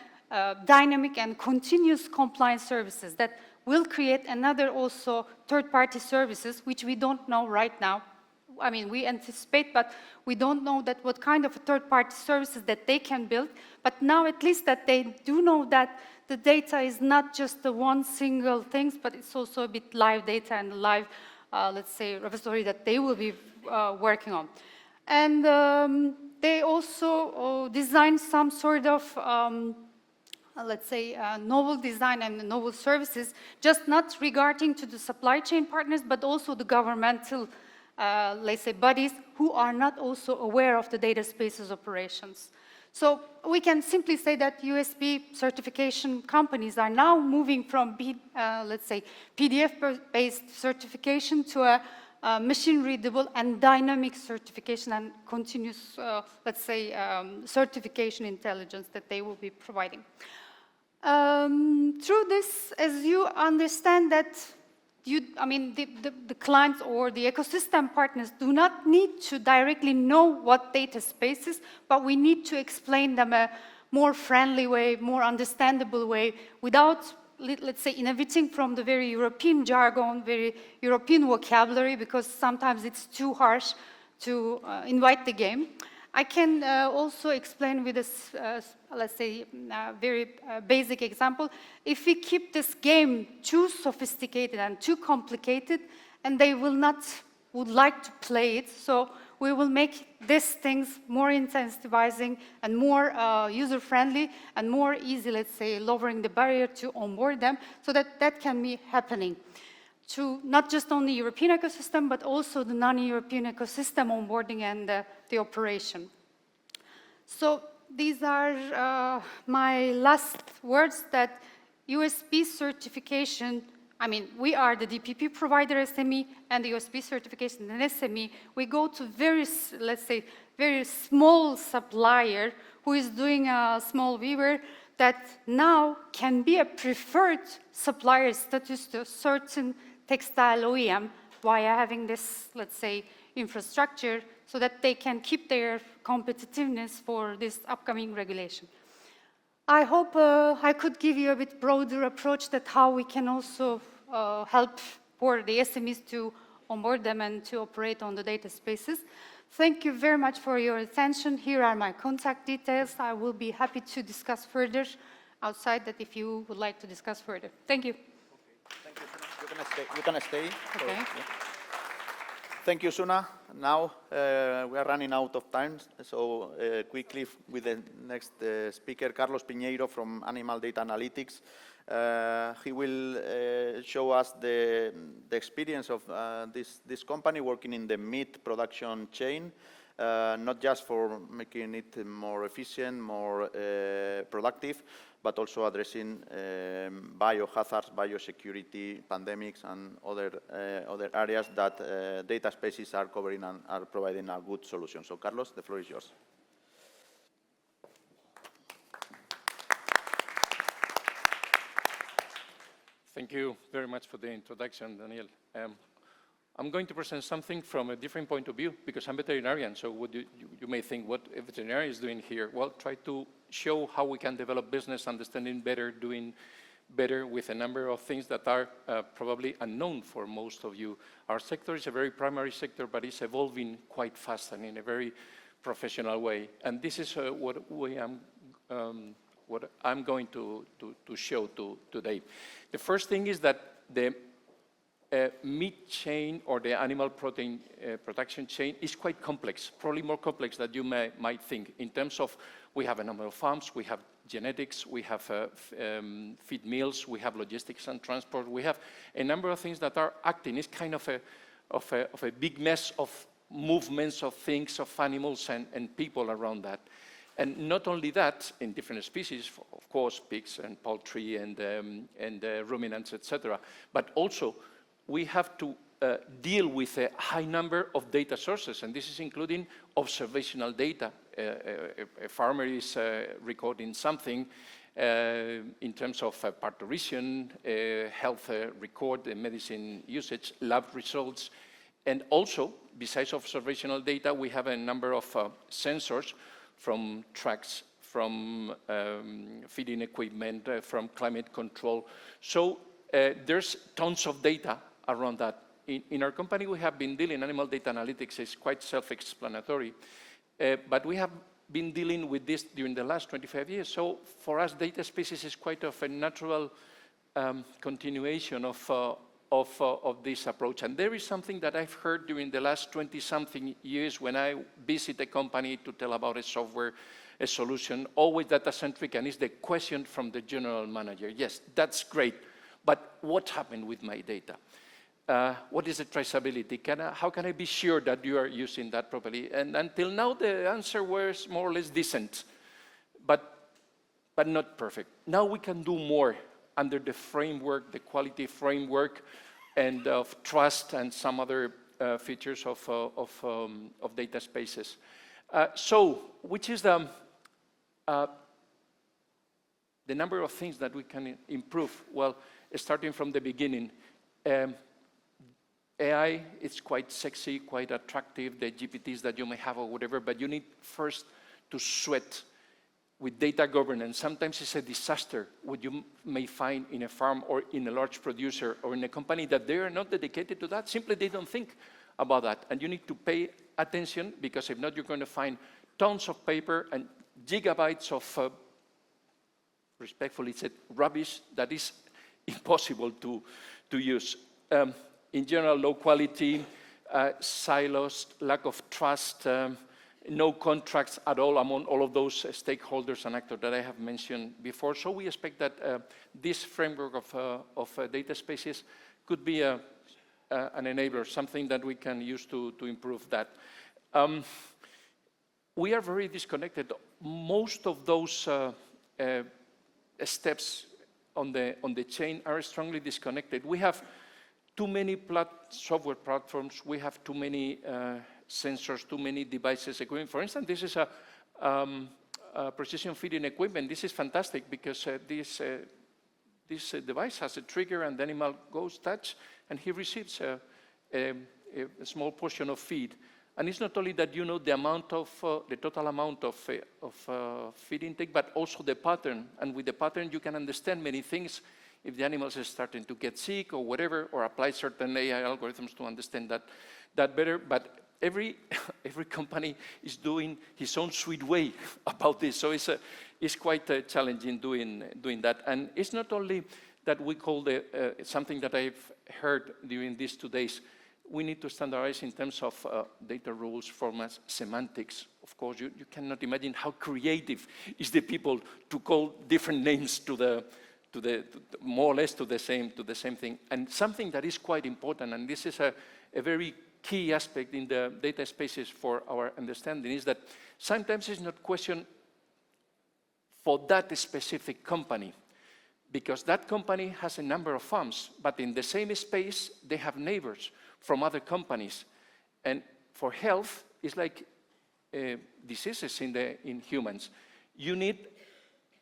dynamic and continuous compliance services that will create another also third-party services, which we don't know right now. I mean, we anticipate, but we don't know that what kind of third-party services that they can build. But now at least that they do know that the data is not just the one single thing, but it's also a bit live data and live, let's say, repository that they will be working on. And they also designed some sort of let's say, novel design and novel services, just not regarding to the supply chain partners, but also the governmental, let's say, bodies who are not also aware of the data spaces operations. So we can simply say that USB certification companies are now moving from, let's say, PDF-based certification to a machine-readable and dynamic certification and continuous, let's say, certification intelligence that they will be providing. Through this, as you understand that the clients or the ecosystem partners do not need to directly know what data spaces, but we need to explain them a more friendly way, more understandable way, without, let's say, innovating from the very European jargon, very European vocabulary, because sometimes it's too harsh to invite the game. I can also explain with this, let's say, very basic example. If we keep this game too sophisticated and too complicated, and they would like to play it, so we will make these things more incentivizing and more user-friendly and more easy, let's say, lowering the barrier to onboard them, so that that can be happening to not just only European ecosystem, but also the non-European ecosystem onboarding and the operation. So these are my last words, that USB certification, I mean, we are the DPP provider SME and the USB certification and SME. We go to very, let's say, very small supplier who is doing a small weaver that now can be a preferred supplier status to certain textile OEM via having this, let's say, infrastructure so that they can keep their competitiveness for this upcoming regulation. I hope I could give you a bit broader approach that how we can also help for the SMEs to onboard them and to operate on the data spaces. Thank you very much for your attention. Here are my contact details. I will be happy to discuss further outside that if you would like to discuss further. Thank you. Thank you, Suna. You can stay. Okay. Yeah. Thank you, Suna. Now we are running out of time, so quickly with the next speaker, Carlos Piñeiro from Animal Data Analytics. He will show us the experience of this company working in the meat production chain, not just for making it more efficient, more productive, but also addressing biohazards, biosecurity, pandemics, and other areas that data spaces are covering and are providing a good solution. So, Carlos, the floor is yours. Thank you very much for the introduction, Daniel. I'm going to present something from a different point of view because I'm a veterinarian, so what you may think, what a veterinarian is doing here? Well, try to show how we can develop business understanding better, doing better with a number of things that are probably unknown for most of you. Our sector is a very primary sector, but it's evolving quite fast and in a very professional way. And this is what I'm going to show today. The first thing is that the meat chain or the animal protein production chain is quite complex, probably more complex than you might think, in terms of we have a number of farms, we have genetics, we have feed mills, we have logistics and transport, we have a number of things that are acting. It's kind of a big mess of movements of things, of animals and people around that. And not only that, in different species, of course, pigs and poultry and ruminants, etc., but also we have to deal with a high number of data sources, and this is including observational data. A farmer is recording something in terms of parturition, health record, medicine usage, lab results, and also, besides observational data, we have a number of sensors from trucks, from feeding equipment, from climate control. So there's tons of data around that. In our company, we have been dealing, animal data analytics is quite self-explanatory, but we have been dealing with this during the last 25 years. So for us, data spaces is quite of a natural continuation of this approach. And there is something that I've heard during the last 20-something years when I visit a company to tell about a software, a solution, always data-centric, and it's the question from the general manager. Yes, that's great, but what happened with my data? What is the traceability? How can I be sure that you are using that properly? And until now, the answer was more or less decent, but not perfect. Now we can do more under the framework, the quality framework, and of trust and some other features of data spaces. So, which is the number of things that we can improve? Well, starting from the beginning. AI is quite sexy, quite attractive, the GPTs that you may have or whatever, but you need first to sweat with data governance. Sometimes it's a disaster what you may find in a farm or in a large producer or in a company that they are not dedicated to that. Simply they don't think about that. And you need to pay attention, because if not, you're going to find tons of paper and gigabytes of, respectfully said, rubbish that is impossible to use. In general, low quality, silos, lack of trust, no contracts at all among all of those stakeholders and actors that I have mentioned before. So we expect that this framework of data spaces could be an enabler, something that we can use to improve that. We are very disconnected. Most of those steps on the chain are strongly disconnected. We have too many software platforms, we have too many sensors, too many devices equipment. For instance, this is a precision feeding equipment. This is fantastic because this device has a trigger and the animal goes touch and he receives a small portion of feed. And it's not only that you know the amount of, the total amount of feed intake, but also the pattern. And with the pattern, you can understand many things. If the animals are starting to get sick or whatever, or apply certain AI algorithms to understand that better. But every company is doing his own sweet way about this. So it's quite challenging doing that. And it's not only that we call something that I've heard during these 2 days. We need to standardize in terms of data rules, formats, semantics. Of course, you cannot imagine how creative is the people to call different names to more or less to the same thing. And something that is quite important, and this is a very key aspect in the data spaces for our understanding, is that sometimes it's not question for that specific company, because that company has a number of farms, but in the same space, they have neighbors from other companies. And for health, it's like diseases in humans. You need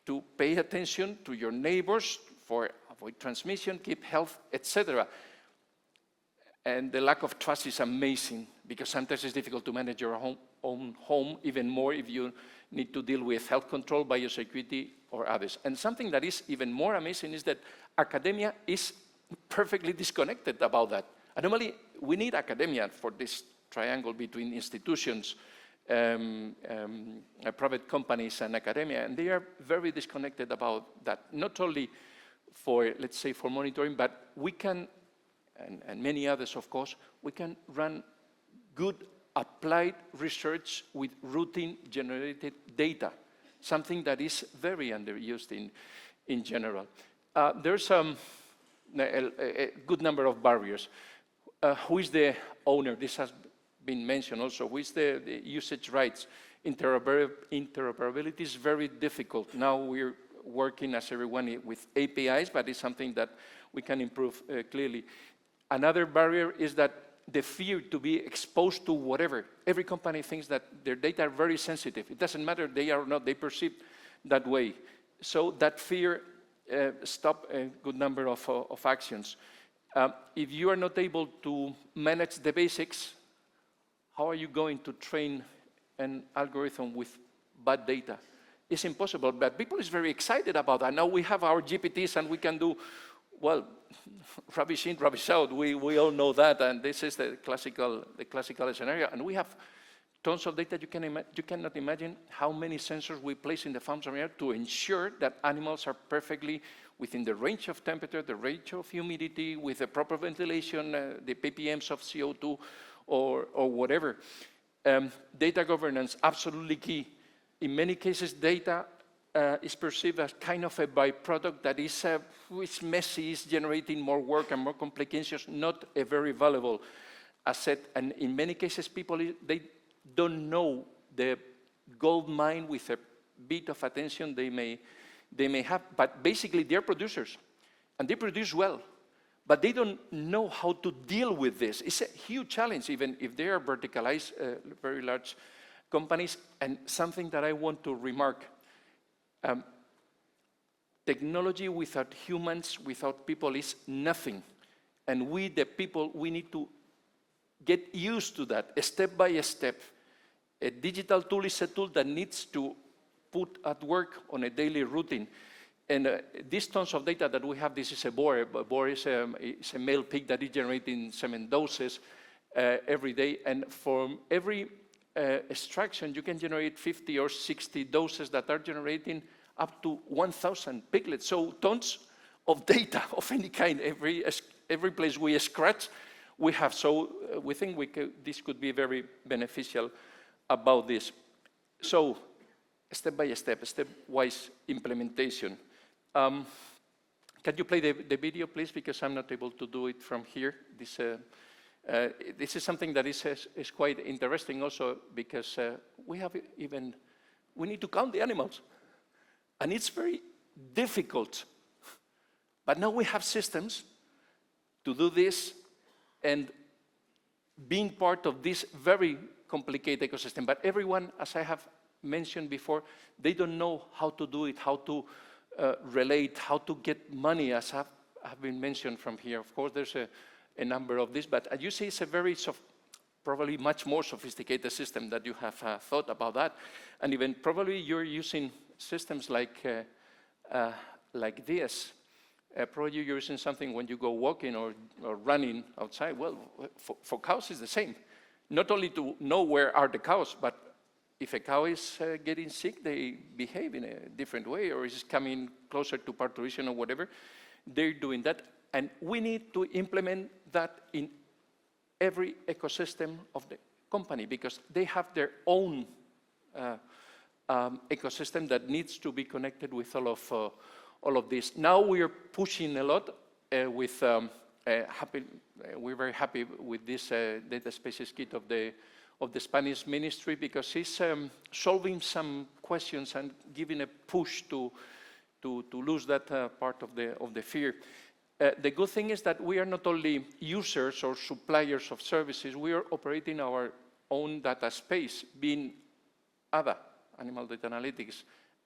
to pay attention to your neighbors for avoid transmission, keep health, etc. And the lack of trust is amazing, because sometimes it's difficult to manage your own home, even more if you need to deal with health control, biosecurity, or others. And something that is even more amazing is that academia is perfectly disconnected about that. And normally, we need academia for this triangle between institutions, private companies and academia, and they are very disconnected about that. Not only for, let's say, for monitoring, but we can, and many others, of course, we can run good applied research with routine-generated data, something that is very underused in general. There's a good number of barriers. Who is the owner? This has been mentioned also. Who is the usage rights? Interoperability is very difficult. Now we're working, as everyone, with APIs, but it's something that we can improve clearly. Another barrier is that the fear to be exposed to whatever. Every company thinks that their data are very sensitive. It doesn't matter they are or not, they perceive that way. So that fear stops a good number of actions. If you are not able to manage the basics, how are you going to train an algorithm with bad data? It's impossible, but people is very excited about that. Now we have our GPTs and we can do, well, rubbish in, rubbish out. We all know that, and this is the classical scenario. And we have tons of data. You cannot imagine how many sensors we place in the farms around to ensure that animals are perfectly within the range of temperature, the range of humidity, with the proper ventilation, the ppms of CO2, or whatever. Data governance, absolutely key. In many cases, data is perceived as kind of a byproduct that is messy, is generating more work and more complications, not a very valuable asset. And in many cases, people, they don't know the gold mine with a bit of attention they may have. But basically, they're producers, and they produce well. But they don't know how to deal with this. It's a huge challenge, even if they are verticalized, very large companies. And something that I want to remark, technology without humans, without people, is nothing. And we, the people, we need to get used to that, step by step. A digital tool is a tool that needs to put at work on a daily routine. And these tons of data that we have, this is a boar. A boar is a male pig that is generating semen doses every day. And from every extraction, you can generate 50 or 60 doses that are generating up to 1,000 piglets. So tons of data of any kind. Every place we scratch, we have. So we think this could be very beneficial about this. So step by step, stepwise implementation. Can you play the video, please? Because I'm not able to do it from here. This is something that is quite interesting also, because we need to count the animals. And it's very difficult. But now we have systems to do this, and being part of this very complicated ecosystem. But everyone, as I have mentioned before, they don't know how to do it, how to relate, how to get money, as have been mentioned from here. Of course, there's a number of this, but as you see, it's a very probably much more sophisticated system that you have thought about that. And even probably you're using systems like this. Probably you're using something when you go walking or running outside. Well, for cows, it's the same. Not only to know where are the cows, but if a cow is getting sick, they behave in a different way, or is coming closer to parturition or whatever. They're doing that. And we need to implement that in every ecosystem of the company, because they have their own ecosystem that needs to be connected with all of this. Now we are pushing a lot with we're very happy with this data spaces kit of the Spanish ministry, because it's solving some questions and giving a push to lose that part of the fear. The good thing is that we are not only users or suppliers of services, we are operating our own data space, being ADA, Animal Data Analytics,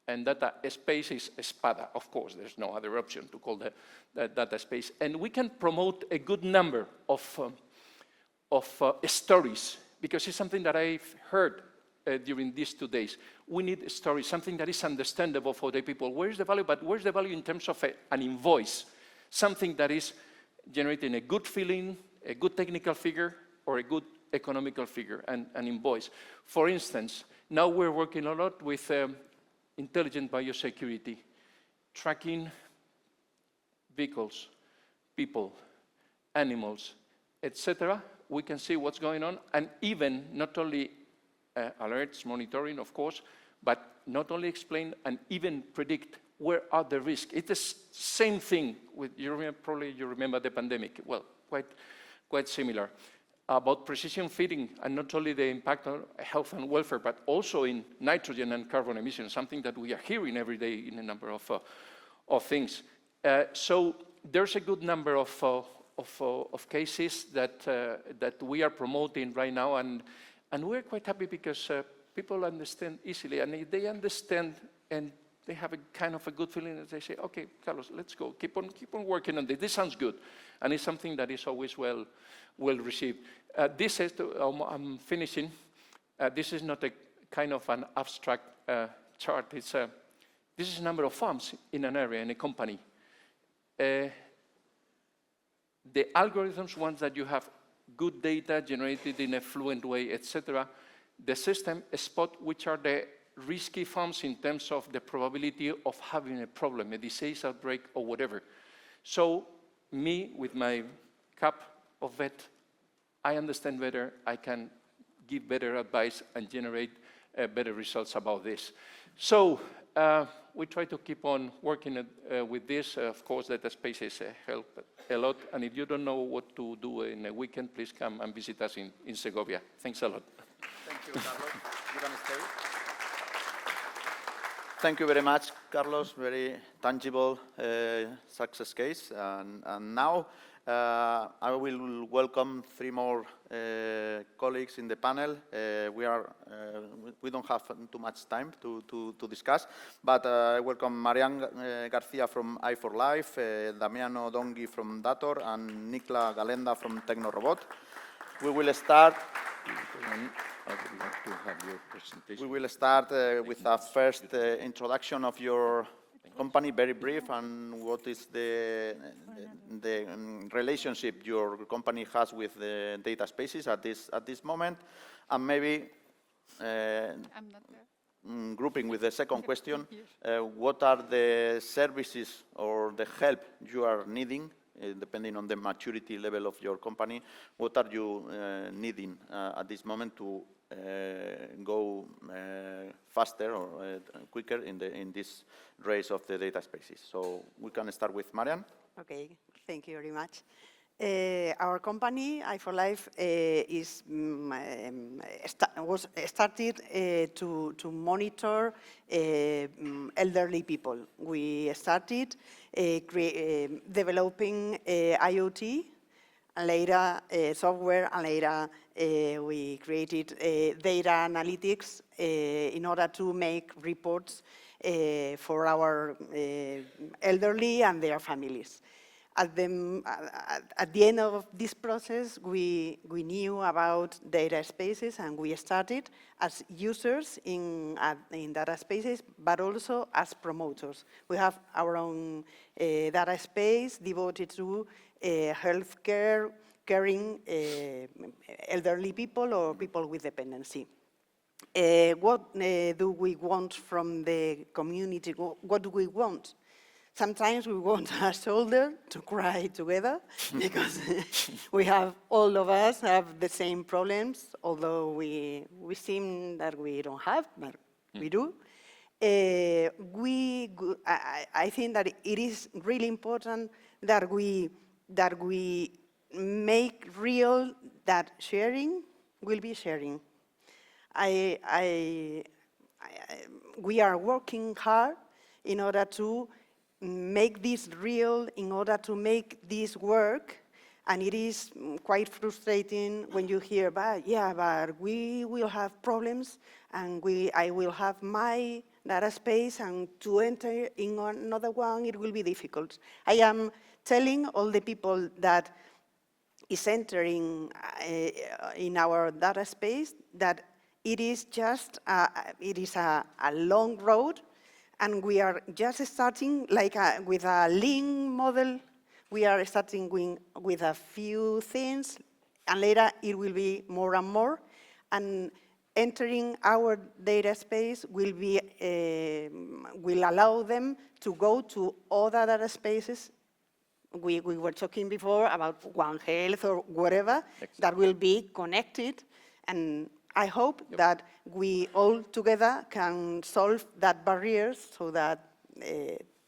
and data space is SPADA, of course. There's no other option to call the data space. And we can promote a good number of stories, because it's something that I've heard during these 2 days. We need stories, something that is understandable for the people. Where's the value? But where's the value in terms of an invoice? Something that is generating a good feeling, a good technical figure, or a good economical figure and invoice. For instance, now we're working a lot with intelligent biosecurity, tracking vehicles, people, animals, etc. We can see what's going on, and even not only alerts, monitoring, of course, but not only explain and even predict where are the risks. It's the same thing with, probably you remember the pandemic. Well, quite similar. About precision feeding, and not only the impact on health and welfare, but also in nitrogen and carbon emissions, something that we are hearing every day in a number of things. So there's a good number of cases that we are promoting right now, and we're quite happy because people understand easily, and if they understand and they have a kind of a good feeling that they say, okay, Carlos, let's go, keep on working on this. This sounds good, and it's something that is always well received. This is, I'm finishing. This is not a kind of an abstract chart. This is a number of farms in an area, in a company. The algorithms, once that you have good data generated in a fluent way, etc., the system spot which are the risky farms in terms of the probability of having a problem, a disease outbreak or whatever. So me, with my cap of vet, I understand better, I can give better advice and generate better results about this. So we try to keep on working with this. Of course, data spaces help a lot. And if you don't know what to do in a weekend, please come and visit us in Segovia. Thanks a lot. Thank you, Carlos. You can stay. Thank you very much, Carlos. Very tangible success case. And now I will welcome 3 more colleagues in the panel. We don't have too much time to discuss, but I welcome Marian Garcia from i4Life, Damiano Donghi from Dator, and Nikla Galenda from Technorobot. We will start. I would like to have your presentation. We will start with a first introduction of your company, very brief, and what is the relationship your company has with the data spaces at this moment, and maybe grouping with the second question, what are the services or the help you are needing, depending on the maturity level of your company? What are you needing at this moment to go faster or quicker in this race of the data spaces? So we can start with Marian. Okay, thank you very much. Our company, i4Life, was started to monitor elderly people. We started developing IoT, and later software, and later we created data analytics in order to make reports for our elderly and their families. At the end of this process, we knew about data spaces, and we started as users in data spaces, but also as promoters. We have our own data space devoted to healthcare, caring elderly people or people with dependency. What do we want from the community? What do we want? Sometimes we want a shoulder to cry together because all of us have the same problems, although we seem that we don't have, but we do. I think that it is really important that we make real that sharing will be sharing. We are working hard in order to make this real, in order to make this work, and it is quite frustrating when you hear, but we will have problems, and I will have my data space, and to enter in another one, it will be difficult. I am telling all the people that is entering in our data space that it is just a long road. And we are just starting with a lean model. We are starting with a few things. and later it will be more and more. And entering our data space will allow them to go to other data spaces. We were talking before about One Health or whatever that will be connected, and I hope that we all together can solve that barriers so that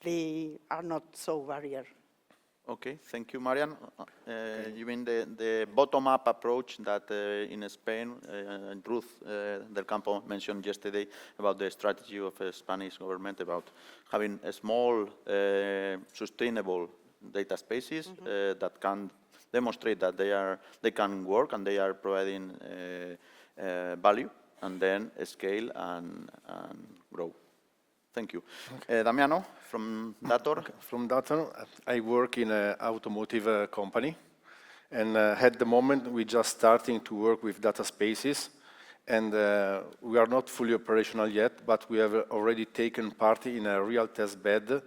they are not so barrier. Okay, thank you, Marian. You mean the bottom-up approach that in Spain, Ruth del Campo mentioned yesterday about the strategy of the Spanish government about having a small, sustainable data spaces that can demonstrate that they can work and they are providing value, and then scale and grow. Thank you. Damiano, from Dator. Okay. From Dator, I work in an automotive company. And at the moment, we're just starting to work with data spaces. And we are not fully operational yet, but we have already taken part in a real test bed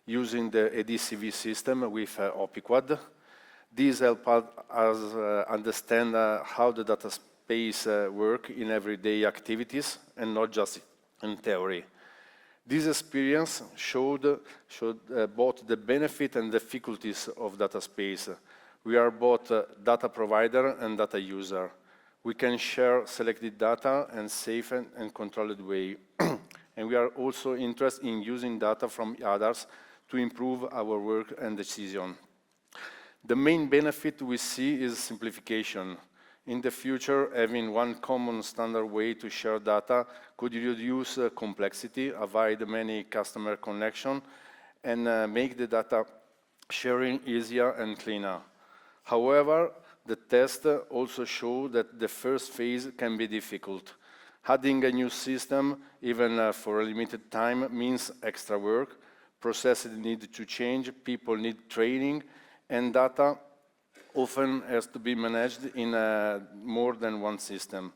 using the EDIC system with OpiQuad. These help us understand how the data space work in everyday activities and not just in theory. This experience showed both the benefit and difficulties of data space. We are both a data provider and data user. We can share selected data in a safe and controlled way. And we are also interested in using data from others to improve our work and decision. The main benefit we see is simplification. In the future, having one common standard way to share data could reduce complexity, avoid many customer connections, and make the data sharing easier and cleaner. However, the test also showed that the first phase can be difficult. Adding a new system, even for a limited time, means extra work. Processes need to change, people need training, and data often has to be managed in more than one system.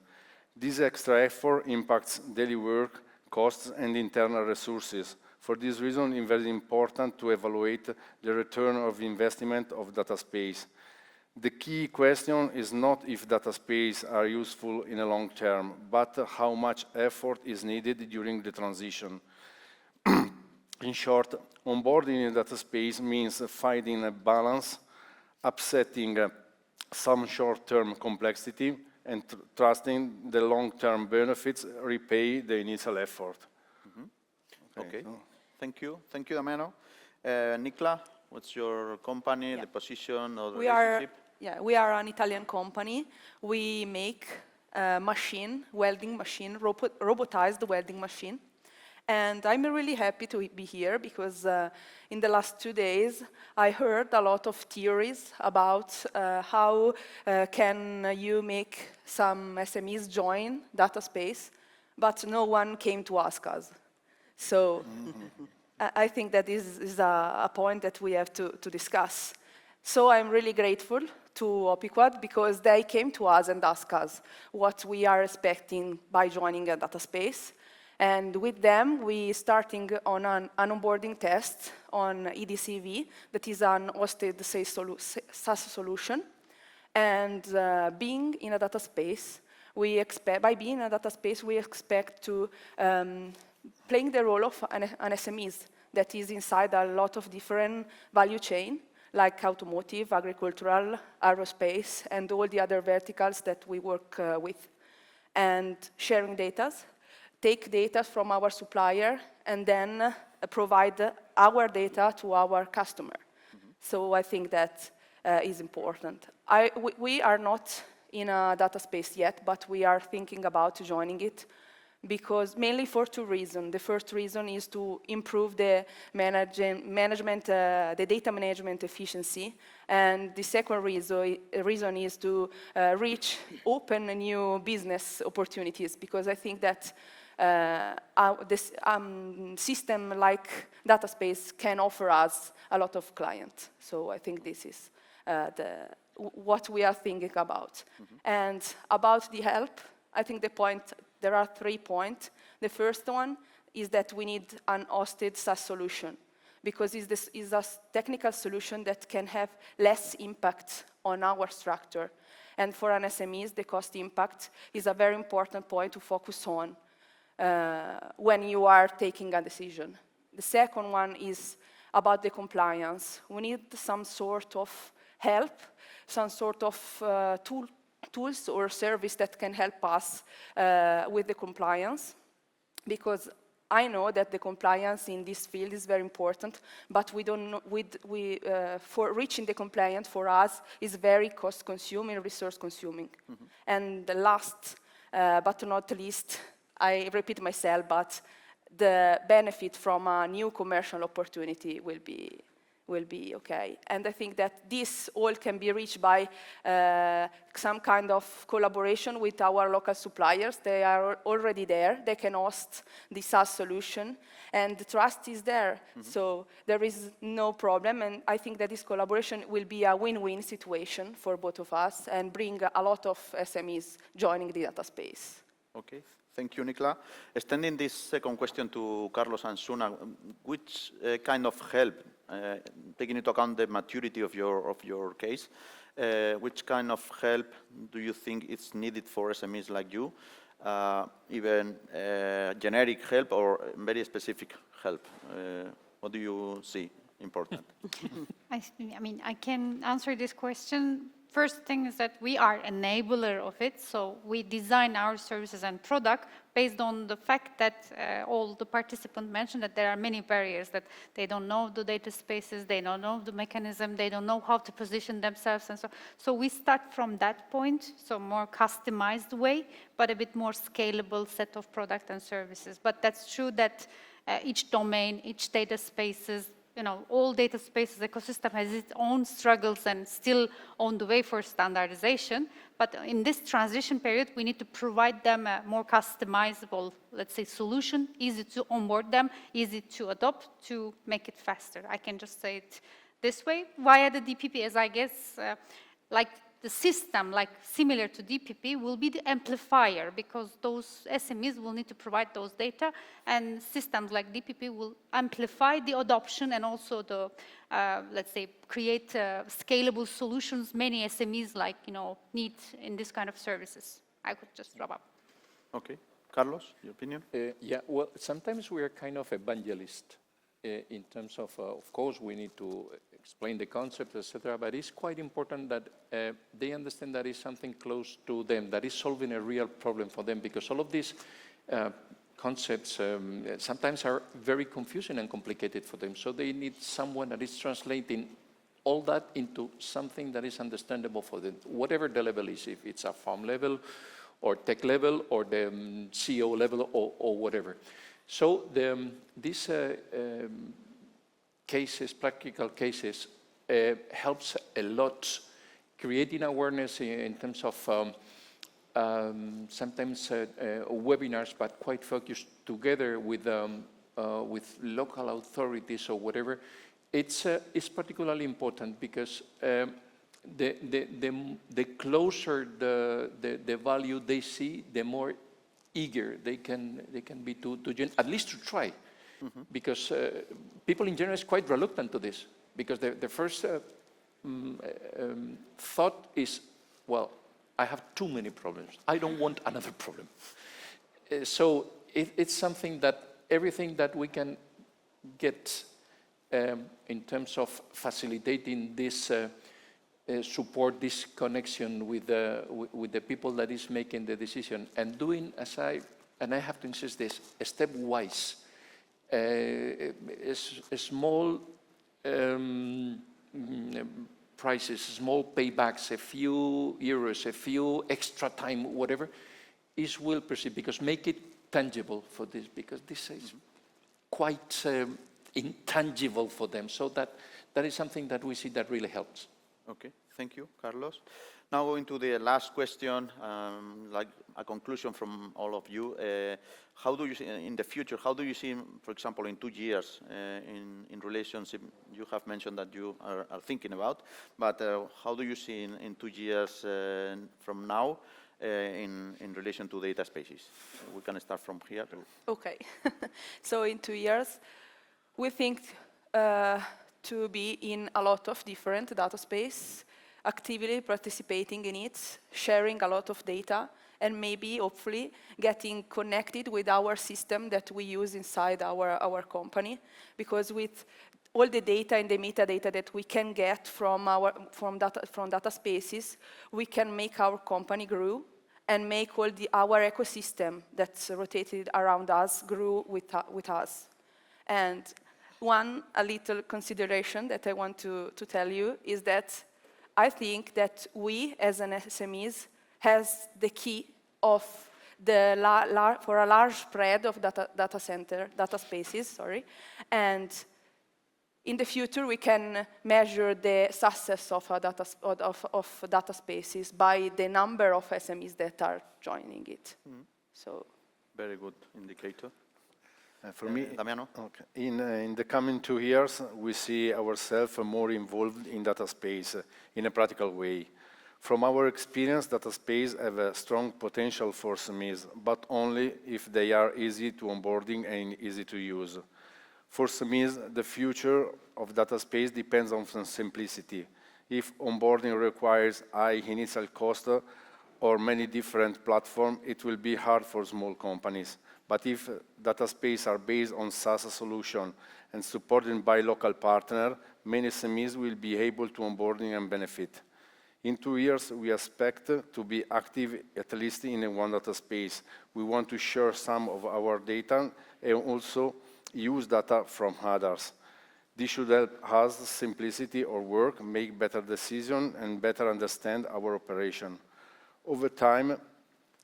This extra effort impacts daily work, costs, and internal resources. For this reason, it's very important to evaluate the return of investment of data space. The key question is not if data space are useful in the long term, but how much effort is needed during the transition. In short, onboarding a data space means finding a balance, upsetting some short-term complexity, and trusting the long-term benefits repay the initial effort. Okay. Thank you. Thank you, Damiano. Nikla, what's your company, the position or the relationship? We are an Italian company. We make welding machine, robotized welding machine. And I'm really happy to be here because in the last 2 days, I heard a lot of theories about how can you make some SMEs join data space, but no one came to ask us. So I think that this is a point that we have to discuss. So I'm really grateful to OpiQuad because they came to us and asked us what we are expecting by joining a data space. And with them, we starting on an onboarding test on EDCV, that is an hosted SaaS solution. And being in a data space, by being in a data space, we expect to playing the role of an SMEs that is inside a lot of different value chain, like automotive, agricultural, aerospace, and all the other verticals that we work with. And sharing data, take data from our supplier, and then provide our data to our customer. So I think that is important. We are not in a data space yet, but we are thinking about joining it because mainly for 2 reasons. The first reason is to improve the the data management efficiency. And the second reason is to open new business opportunities, because I think that this system like data space can offer us a lot of clients. So I think this is what we are thinking about. And about the help, I think there are 3 points. The first one is that we need an hosted SaaS solution, because this is a technical solution that can have less impact on our structure. And for an SMEs, the cost impact is a very important point to focus on when you are taking a decision. The second one is about the compliance. We need some sort of help, some sort of tools or service that can help us with the compliance, because I know that the compliance in this field is very important, but we don't know, for reaching the compliance for us is very cost-consuming, resource-consuming. Mm-hmm. And the last, but not least, I repeat myself, but the benefit from a new commercial opportunity will be okay. And I think that this all can be reached by some kind of collaboration with our local suppliers. They are already there. They can host the SaaS solution, and the trust is there. Mm-hmm. So there is no problem, and I think that this collaboration will be a win-win situation for both of us and bring a lot of SMEs joining the data space. Okay. Thank you, Nicola. Extending this second question to Carlos and Suna, which kind of help, taking into account the maturity of your case, which kind of help do you think is needed for SMEs like you? Even generic help or very specific help? What do you see important? I mean, I can answer this question. First thing is that we are enabler of it, so we design our services and product based on the fact that all the participants mentioned that there are many barriers, that they don't know the data spaces, they don't know the mechanism, they don't know how to position themselves, and so we start from that point, so more customized way, but a bit more scalable set of product and services. But that's true that each domain, each data spaces, all data spaces ecosystem has its own struggles and still on the way for standardization. But in this transition period, we need to provide them a more customizable, let's say, solution, easy to onboard them, easy to adopt, to make it faster. I can just say it this way. Via the DPP, as I guess, like the system, like similar to DPP, will be the amplifier, because those SMEs will need to provide those data, and systems like DPP will amplify the adoption and also the, let's say, create scalable solutions many SMEs need in this kind of services. I could just wrap up. Okay. Carlos, your opinion? Yeah, well, sometimes we are kind of evangelist in terms of course, we need to explain the concept, etc. But it's quite important that they understand that it's something close to them, that is solving a real problem for them, because all of these concepts sometimes are very confusing and complicated for them. So they need someone that is translating all that into something that is understandable for them, whatever the level is, if it's a farm level or tech level or the CEO level or whatever. So these cases, practical cases, helps a lot creating awareness in terms of sometimes webinars, but quite focused together with local authorities or whatever. It's particularly important because the closer the value they see, the more eager they can be to at least to try. Mm-hmm. Because people in general is quite reluctant to this, because the first thought is, well, I have too many problems. I don't want another problem. So it's something that everything that we can get in terms of facilitating this support, this connection with the people that is making the decision, and doing, and I have to insist this, stepwise, small prices, small paybacks, a few euros, a few extra time, whatever, is well perceived, because make it tangible for this, because this is quite intangible for them. So that is something that we see that really helps. Okay, thank you, Carlos. Now going to the last question, like a conclusion from all of you. How do you see, in the future, how do you see, for example, in 2 years, in relationship, you have mentioned that you are thinking about, but how do you see in 2 years from now in relation to data spaces? We can start from here. Okay, so in 2 years, we think to be in a lot of different data space. actively participating in it, sharing a lot of data, and maybe, hopefully, getting connected with our system that we use inside our company. Because with all the data and the metadata that we can get from data spaces, we can make our company grow and make our ecosystem that's rotated around us grow with us. And a little consideration that I want to tell you is that I think that we, as an SMEs, has the key of for a large spread of data spaces, and in the future we can measure the success of data spaces by the number of SMEs that are joining it. So, very good indicator. For me, Damiano? Okay. In the coming 2 years, we see ourselves more involved in data space in a practical way. From our experience, data space have a strong potential for SMEs, but only if they are easy to onboarding and easy to use. For SMEs, the future of data space depends on simplicity. If onboarding requires high initial cost or many different platforms, it will be hard for small companies. But if data space are based on SaaS solution and supported by local partner, many SMEs will be able to onboarding and benefit. In 2 years, we expect to be active at least in one data space. We want to share some of our data and also use data from others. This should help us simplicity our work, make better decisions, and better understand our operation. Over time,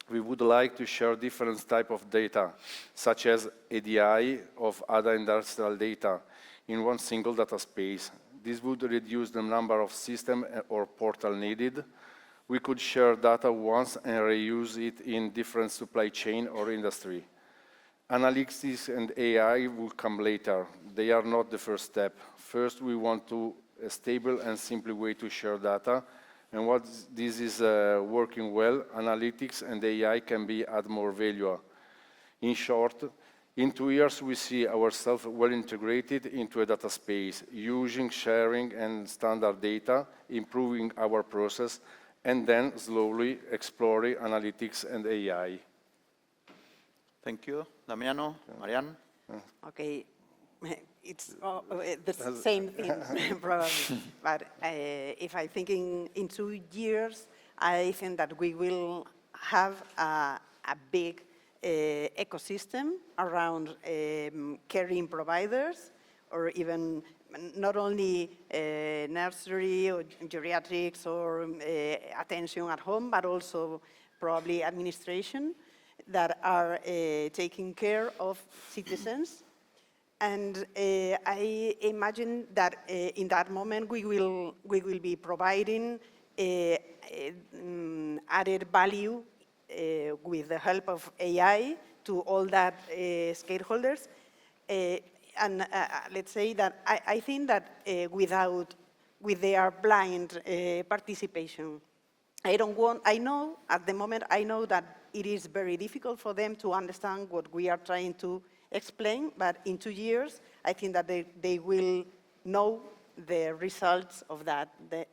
we would like to share different types of data, such as ADI of other industrial data, in one single data space. This would reduce the number of systems or portals needed. We could share data once and reuse it in different supply chain or industry. Analytics and AI will come later. They are not the first step. First, we want a stable and simple way to share data. And once this is working well, analytics and AI can add more value. In short, in 2 years, we see ourselves well integrated into a data space, using, sharing, and standard data, improving our process, and then slowly exploring analytics and AI. Thank you. Damiano, Marianne? Okay, it's the same thing, probably. But if I think in 2 years, I think that we will have a big ecosystem around caring providers, or even not only nursery or geriatrics or attention at home, but also probably administration that are taking care of citizens. And I imagine that in that moment we will be providing added value with the help of AI to all that stakeholders. And let's say that I think that with their blind participation, I know at the moment, I know that it is very difficult for them to understand what we are trying to explain, but in 2 years, I think that they will know the results of that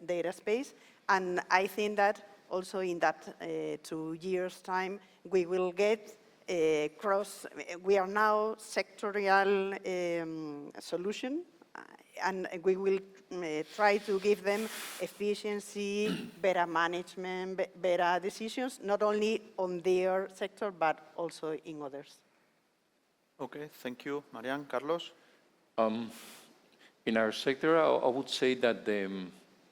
data space. And I think that also in that 2 years' time, we will get we are now sectorial solution, and we will try to give them efficiency, better management, better decisions, not only on their sector, but also in others. Okay, thank you, Marianne. Carlos? In our sector, I would say that the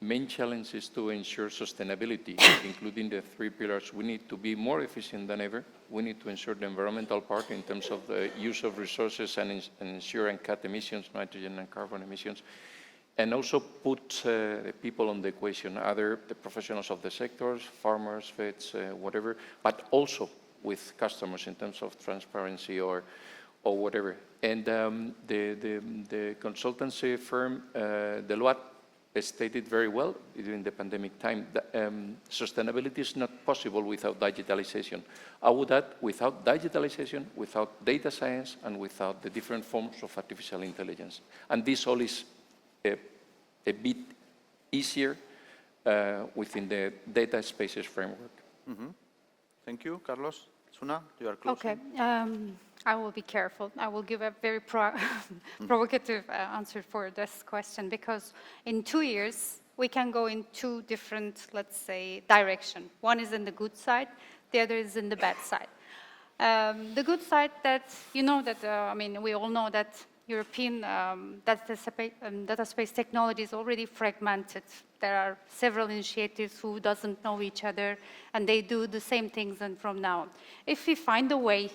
main challenge is to ensure sustainability, including the 3 pillars. We need to be more efficient than ever. We need to ensure the environmental part in terms of the use of resources and ensure and cut emissions, nitrogen and carbon emissions, and also put the people on the equation, either the professionals of the sectors, farmers, vets, whatever, but also with customers in terms of transparency or whatever. And the consultancy firm, Deloitte, stated very well during the pandemic time that sustainability is not possible without digitalization. I would add, without digitalization, without data science, and without the different forms of artificial intelligence. And this all is a bit easier within the data spaces framework. Thank you, Carlos. Suna, you are closing. Okay, I will be careful. I will give a very provocative answer for this question, because in 2 years, we can go in 2 different, let's say, directions. One is in the good side, the other is in the bad side. The good side that, you know that, I mean, we all know that European data space technology is already fragmented. There are several initiatives who doesn't know each other, and they do the same things and from now on. If we find a way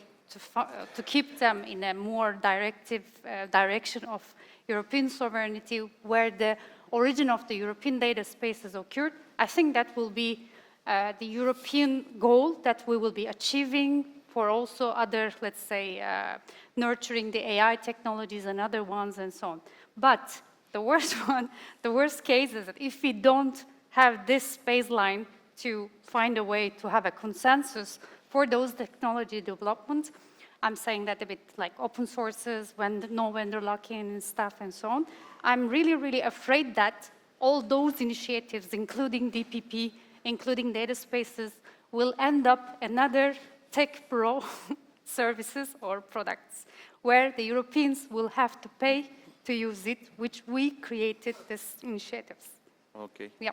to keep them in a more directive direction of European sovereignty, where the origin of the European data space has occurred, I think that will be the European goal that we will be achieving for also other, let's say, nurturing the AI technologies and other ones and so on. But the worst one, the worst case is that if we don't have this baseline to find a way to have a consensus for those technology developments, I'm saying that a bit like open sources, no vendor lock-in and stuff and so on. I'm really, really afraid that all those initiatives, including DPP, including data spaces, will end up another tech bro services or products, where the Europeans will have to pay to use it, which we created these initiatives. Okay. Yeah.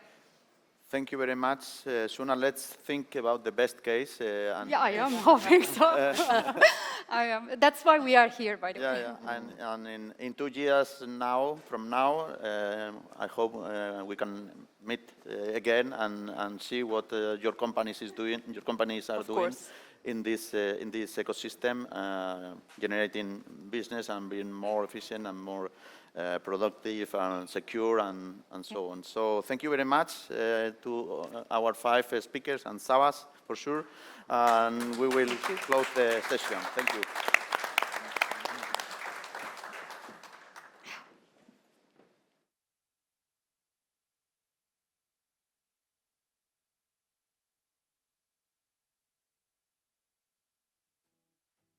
Thank you very much, Suna. Let's think about the best case. Yeah, I am hoping so. I am. That's why we are here, by the way. Yeah. And in 2 years from now, I hope we can meet again and see what your companies are doing in this ecosystem, generating business and being more efficient and more productive and secure and so on. So thank you very much to our 5 speakers and Sabas for sure. And we will close the session. Thank you.